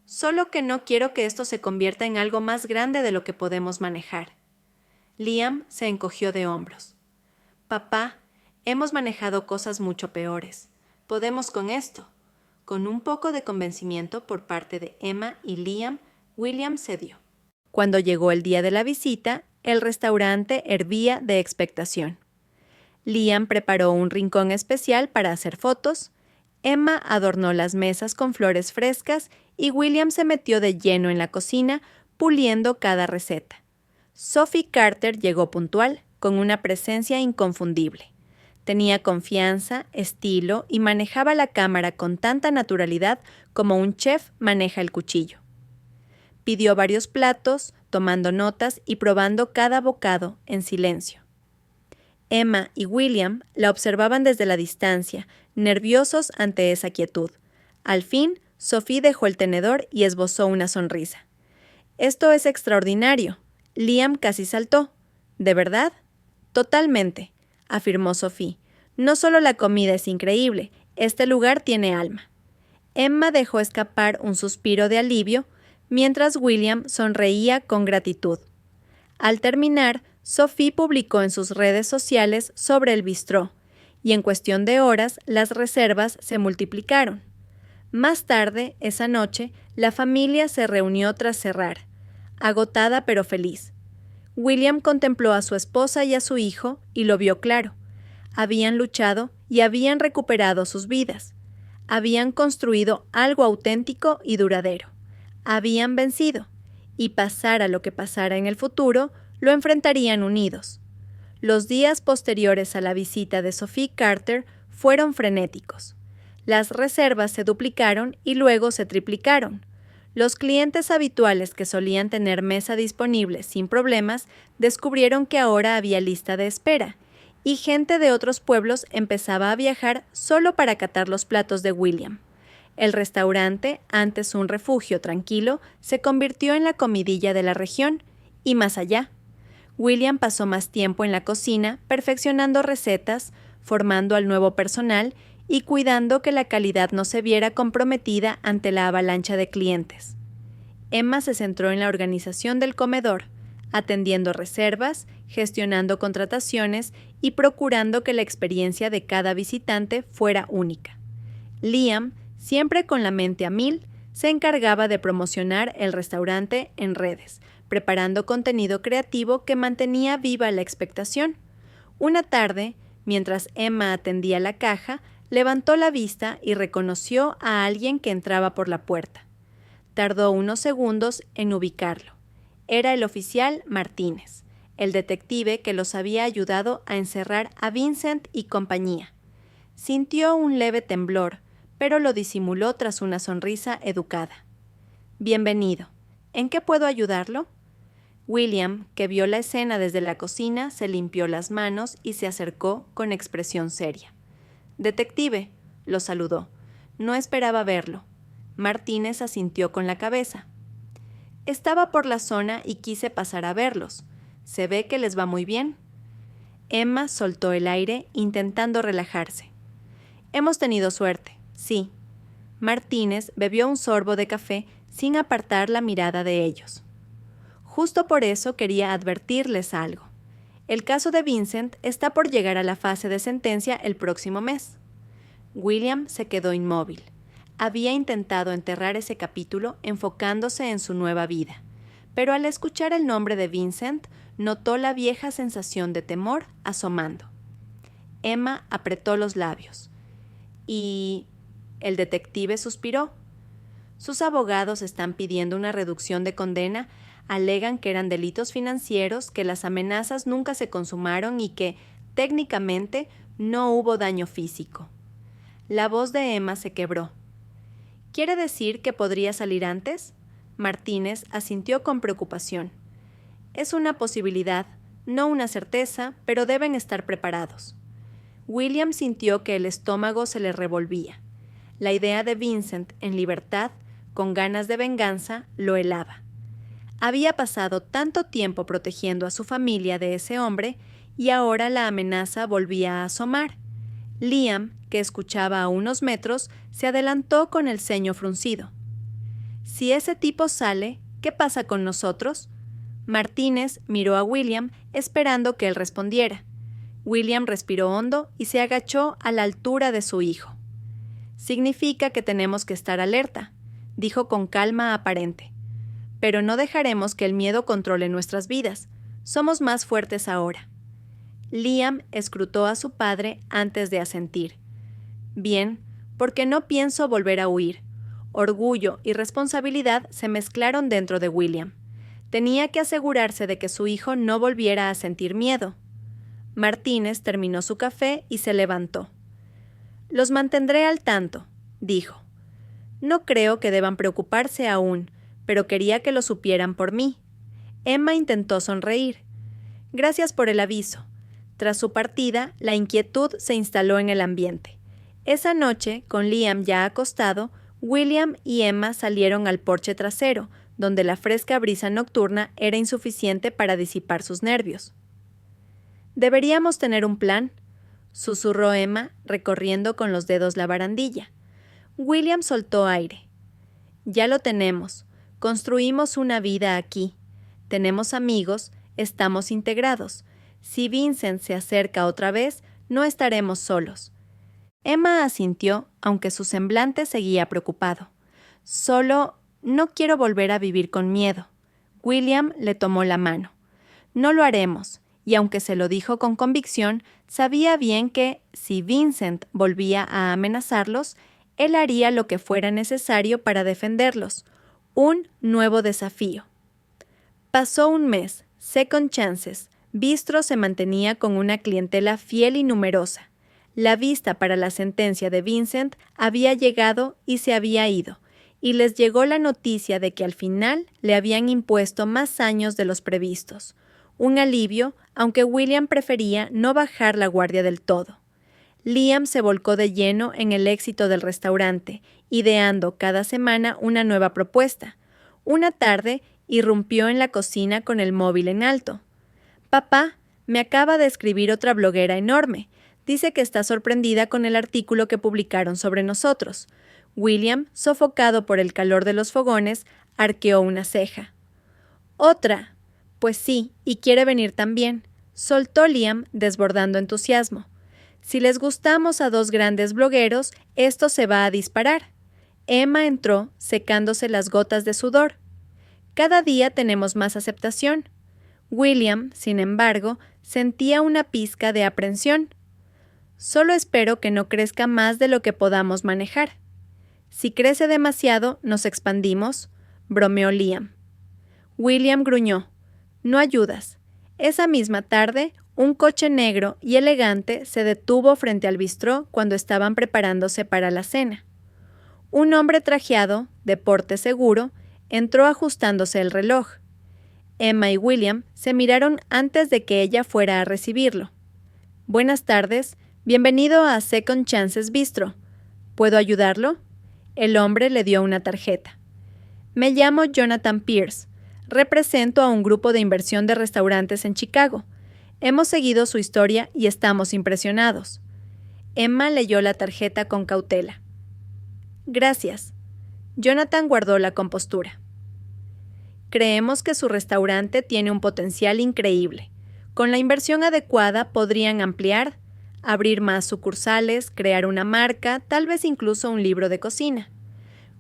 «Solo que no quiero que esto se convierta en algo más grande de lo que podemos manejar». Liam se encogió de hombros. «Papá, hemos manejado cosas mucho peores. Podemos con esto». Con un poco de convencimiento por parte de Emma y Liam, William cedió. Cuando llegó el día de la visita, el restaurante hervía de expectación. Liam preparó un rincón especial para hacer fotos, Emma adornó las mesas con flores frescas y William se metió de lleno en la cocina, puliendo cada receta. Sophie Carter llegó puntual, con una presencia inconfundible. Tenía confianza, estilo y manejaba la cámara con tanta naturalidad como un chef maneja el cuchillo. Pidió varios platos, tomando notas y probando cada bocado en silencio. Emma y William la observaban desde la distancia, nerviosos ante esa quietud. Al fin, Sophie dejó el tenedor y esbozó una sonrisa. «Esto es extraordinario». Liam casi saltó. «¿De verdad?» «Totalmente», afirmó Sophie. «No solo la comida es increíble, este lugar tiene alma». Emma dejó escapar un suspiro de alivio, mientras William sonreía con gratitud. Al terminar, Sophie publicó en sus redes sociales sobre el bistró, y en cuestión de horas las reservas se multiplicaron. Más tarde, esa noche, la familia se reunió tras cerrar, agotada pero feliz. William contempló a su esposa y a su hijo y lo vio claro. Habían luchado y habían recuperado sus vidas. Habían construido algo auténtico y duradero. Habían vencido, y pasara lo que pasara en el futuro, lo enfrentarían unidos. Los días posteriores a la visita de Sophie Carter fueron frenéticos. Las reservas se duplicaron y luego se triplicaron. Los clientes habituales que solían tener mesa disponible sin problemas descubrieron que ahora había lista de espera, y gente de otros pueblos empezaba a viajar solo para catar los platos de William. El restaurante, antes un refugio tranquilo, se convirtió en la comidilla de la región, y más allá. William pasó más tiempo en la cocina, perfeccionando recetas, formando al nuevo personal y cuidando que la calidad no se viera comprometida ante la avalancha de clientes. Emma se centró en la organización del comedor, atendiendo reservas, gestionando contrataciones y procurando que la experiencia de cada visitante fuera única. Liam, siempre con la mente a 1000, se encargaba de promocionar el restaurante en redes, preparando contenido creativo que mantenía viva la expectación. Una tarde, mientras Emma atendía la caja, levantó la vista y reconoció a alguien que entraba por la puerta. Tardó unos segundos en ubicarlo. Era el oficial Martínez, el detective que los había ayudado a encerrar a Vincent y compañía. Sintió un leve temblor, pero lo disimuló tras una sonrisa educada. «Bienvenido. ¿En qué puedo ayudarlo?» William, que vio la escena desde la cocina, se limpió las manos y se acercó con expresión seria. «Detective», lo saludó. No esperaba verlo. Martínez asintió con la cabeza. «Estaba por la zona y quise pasar a verlos. Se ve que les va muy bien». Emma soltó el aire, intentando relajarse. «Hemos tenido suerte, sí». Martínez bebió un sorbo de café sin apartar la mirada de ellos. «Justo por eso quería advertirles algo. El caso de Vincent está por llegar a la fase de sentencia el próximo mes». William se quedó inmóvil. Había intentado enterrar ese capítulo enfocándose en su nueva vida, pero al escuchar el nombre de Vincent, notó la vieja sensación de temor asomando. Emma apretó los labios. «¿Y...?» El detective suspiró. «Sus abogados están pidiendo una reducción de condena, alegan que eran delitos financieros, que las amenazas nunca se consumaron y que, técnicamente, no hubo daño físico». La voz de Emma se quebró. «¿Quiere decir que podría salir antes?» Martínez asintió con preocupación. «Es una posibilidad, no una certeza, pero deben estar preparados». William sintió que el estómago se le revolvía. La idea de Vincent en libertad, con ganas de venganza, lo helaba. Había pasado tanto tiempo protegiendo a su familia de ese hombre y ahora la amenaza volvía a asomar. Liam, que escuchaba a unos metros, se adelantó con el ceño fruncido. «Si ese tipo sale, ¿qué pasa con nosotros?» Martínez miró a William esperando que él respondiera. William respiró hondo y se agachó a la altura de su hijo. «Significa que tenemos que estar alerta», dijo con calma aparente. «Pero no dejaremos que el miedo controle nuestras vidas. Somos más fuertes ahora». Liam escrutó a su padre antes de asentir. «Bien, porque no pienso volver a huir». Orgullo y responsabilidad se mezclaron dentro de William. Tenía que asegurarse de que su hijo no volviera a sentir miedo. Martínez terminó su café y se levantó. «Los mantendré al tanto», dijo. «No creo que deban preocuparse aún, pero quería que lo supieran por mí». Emma intentó sonreír. «Gracias por el aviso». Tras su partida, la inquietud se instaló en el ambiente. Esa noche, con Liam ya acostado, William y Emma salieron al porche trasero, donde la fresca brisa nocturna era insuficiente para disipar sus nervios. «Deberíamos tener un plan», susurró Emma, recorriendo con los dedos la barandilla. William soltó aire. «Ya lo tenemos. Construimos una vida aquí. Tenemos amigos, estamos integrados. Si Vincent se acerca otra vez, no estaremos solos». Emma asintió, aunque su semblante seguía preocupado. «Solo no quiero volver a vivir con miedo». William le tomó la mano. «No lo haremos», y aunque se lo dijo con convicción, sabía bien que, si Vincent volvía a amenazarlos, él haría lo que fuera necesario para defenderlos. Un nuevo desafío. Pasó un mes. Second Chances. Bistro se mantenía con una clientela fiel y numerosa. La vista para la sentencia de Vincent había llegado y se había ido, y les llegó la noticia de que al final le habían impuesto más años de los previstos. Un alivio, aunque William prefería no bajar la guardia del todo. Liam se volcó de lleno en el éxito del restaurante, ideando cada semana una nueva propuesta. Una tarde, irrumpió en la cocina con el móvil en alto. «Papá, me acaba de escribir otra bloguera enorme. Dice que está sorprendida con el artículo que publicaron sobre nosotros». William, sofocado por el calor de los fogones, arqueó una ceja. «¿Otra? Pues sí, y quiere venir también», soltó Liam, desbordando entusiasmo. «Si les gustamos a dos grandes blogueros, esto se va a disparar». Emma entró, secándose las gotas de sudor. «Cada día tenemos más aceptación». William, sin embargo, sentía una pizca de aprensión. «Solo espero que no crezca más de lo que podamos manejar». «Si crece demasiado, nos expandimos», bromeó Liam. William gruñó. «No ayudas». Esa misma tarde, un coche negro y elegante se detuvo frente al bistró cuando estaban preparándose para la cena. Un hombre trajeado, de porte seguro, entró ajustándose el reloj. Emma y William se miraron antes de que ella fuera a recibirlo. «Buenas tardes, bienvenido a Second Chances Bistro. ¿Puedo ayudarlo?». El hombre le dio una tarjeta. «Me llamo Jonathan Pierce. Represento a un grupo de inversión de restaurantes en Chicago. Hemos seguido su historia y estamos impresionados». Emma leyó la tarjeta con cautela. «Gracias». Jonathan guardó la compostura. «Creemos que su restaurante tiene un potencial increíble. Con la inversión adecuada podrían ampliar, abrir más sucursales, crear una marca, tal vez incluso un libro de cocina».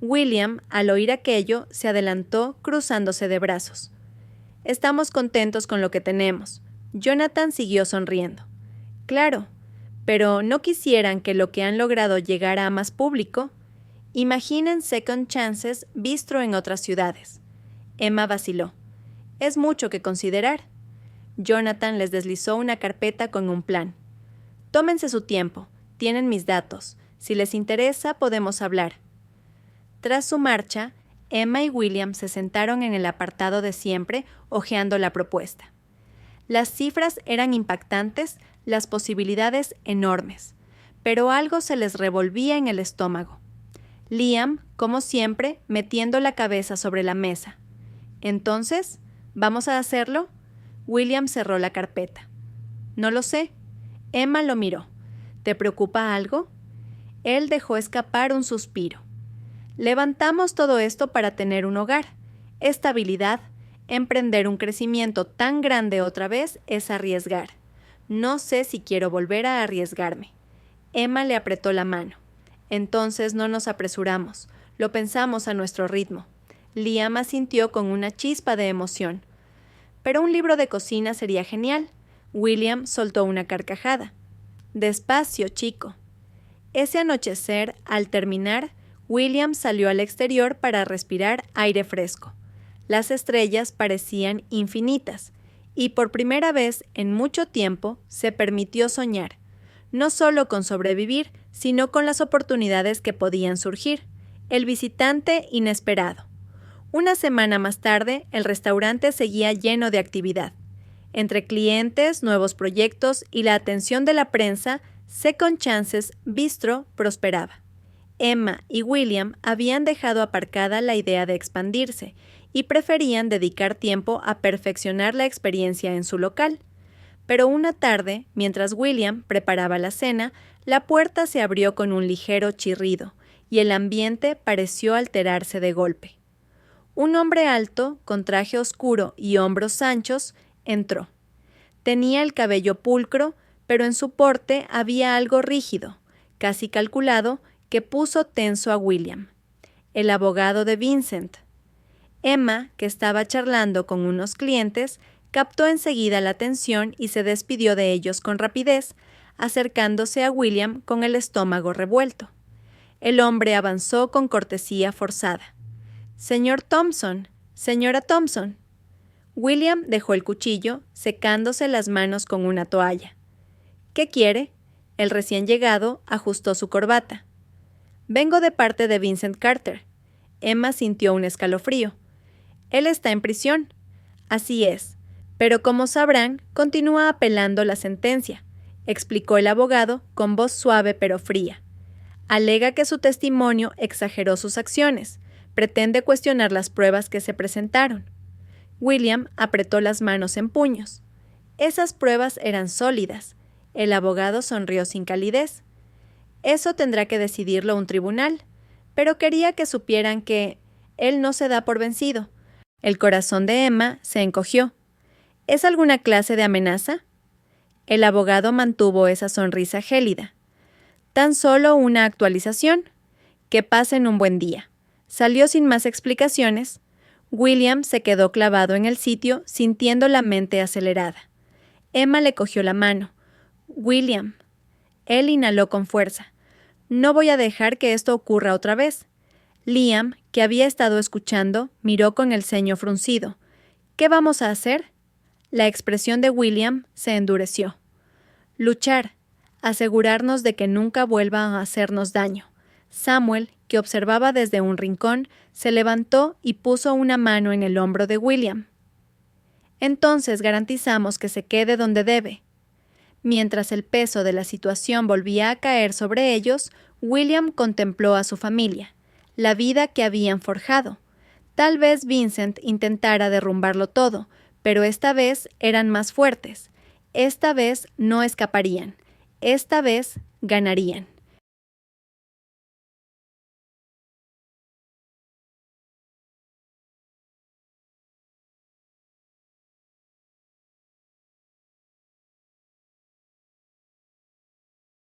William, al oír aquello, se adelantó cruzándose de brazos. «Estamos contentos con lo que tenemos». Jonathan siguió sonriendo. «Claro, pero ¿no quisieran que lo que han logrado llegara a más público? Imaginen Second Chances Bistro en otras ciudades». Emma vaciló. «Es mucho que considerar». Jonathan les deslizó una carpeta con un plan. «Tómense su tiempo, tienen mis datos. Si les interesa, podemos hablar». Tras su marcha, Emma y William se sentaron en el apartado de siempre, hojeando la propuesta. Las cifras eran impactantes, las posibilidades enormes, pero algo se les revolvía en el estómago. Liam, como siempre, metiendo la cabeza sobre la mesa. «Entonces, ¿vamos a hacerlo?». William cerró la carpeta. «No lo sé». Emma lo miró. «¿Te preocupa algo?». Él dejó escapar un suspiro. «Levantamos todo esto para tener un hogar, estabilidad. Emprender un crecimiento tan grande otra vez es arriesgar. No sé si quiero volver a arriesgarme». Emma le apretó la mano. «Entonces no nos apresuramos. Lo pensamos a nuestro ritmo». Liam asintió con una chispa de emoción. «Pero un libro de cocina sería genial». William soltó una carcajada. «Despacio, chico». Ese anochecer, al terminar, William salió al exterior para respirar aire fresco. Las estrellas parecían infinitas, y por primera vez en mucho tiempo se permitió soñar, no solo con sobrevivir, sino con las oportunidades que podían surgir. El visitante inesperado. Una semana más tarde, el restaurante seguía lleno de actividad. Entre clientes, nuevos proyectos y la atención de la prensa, Second Chances Bistro prosperaba. Emma y William habían dejado aparcada la idea de expandirse y preferían dedicar tiempo a perfeccionar la experiencia en su local. Pero una tarde, mientras William preparaba la cena, la puerta se abrió con un ligero chirrido y el ambiente pareció alterarse de golpe. Un hombre alto, con traje oscuro y hombros anchos, entró. Tenía el cabello pulcro, pero en su porte había algo rígido, casi calculado, que puso tenso a William. El abogado de Vincent. Emma, que estaba charlando con unos clientes, captó enseguida la atención y se despidió de ellos con rapidez, acercándose a William con el estómago revuelto. El hombre avanzó con cortesía forzada. «Señor Thompson, señora Thompson». William dejó el cuchillo, secándose las manos con una toalla. «¿Qué quiere?». El recién llegado ajustó su corbata. «Vengo de parte de Vincent Carter». Emma sintió un escalofrío. «Él está en prisión». «Así es. Pero como sabrán, continúa apelando la sentencia», explicó el abogado con voz suave pero fría. «Alega que su testimonio exageró sus acciones. Pretende cuestionar las pruebas que se presentaron». William apretó las manos en puños. Esas pruebas eran sólidas. El abogado sonrió sin calidez. «Eso tendrá que decidirlo un tribunal, pero quería que supieran que él no se da por vencido». El corazón de Emma se encogió. «¿Es alguna clase de amenaza?». El abogado mantuvo esa sonrisa gélida. «Tan solo una actualización. Que pasen un buen día». Salió sin más explicaciones. William se quedó clavado en el sitio, sintiendo la mente acelerada. Emma le cogió la mano. «William». Él inhaló con fuerza. «No voy a dejar que esto ocurra otra vez». Liam, que había estado escuchando, miró con el ceño fruncido. «¿Qué vamos a hacer?». La expresión de William se endureció. Luchar, asegurarnos de que nunca vuelvan a hacernos daño. Samuel, que observaba desde un rincón, se levantó y puso una mano en el hombro de William. Entonces garantizamos que se quede donde debe. Mientras el peso de la situación volvía a caer sobre ellos, William contempló a su familia, la vida que habían forjado. Tal vez Vincent intentara derrumbarlo todo, pero esta vez eran más fuertes. Esta vez no escaparían. Esta vez ganarían.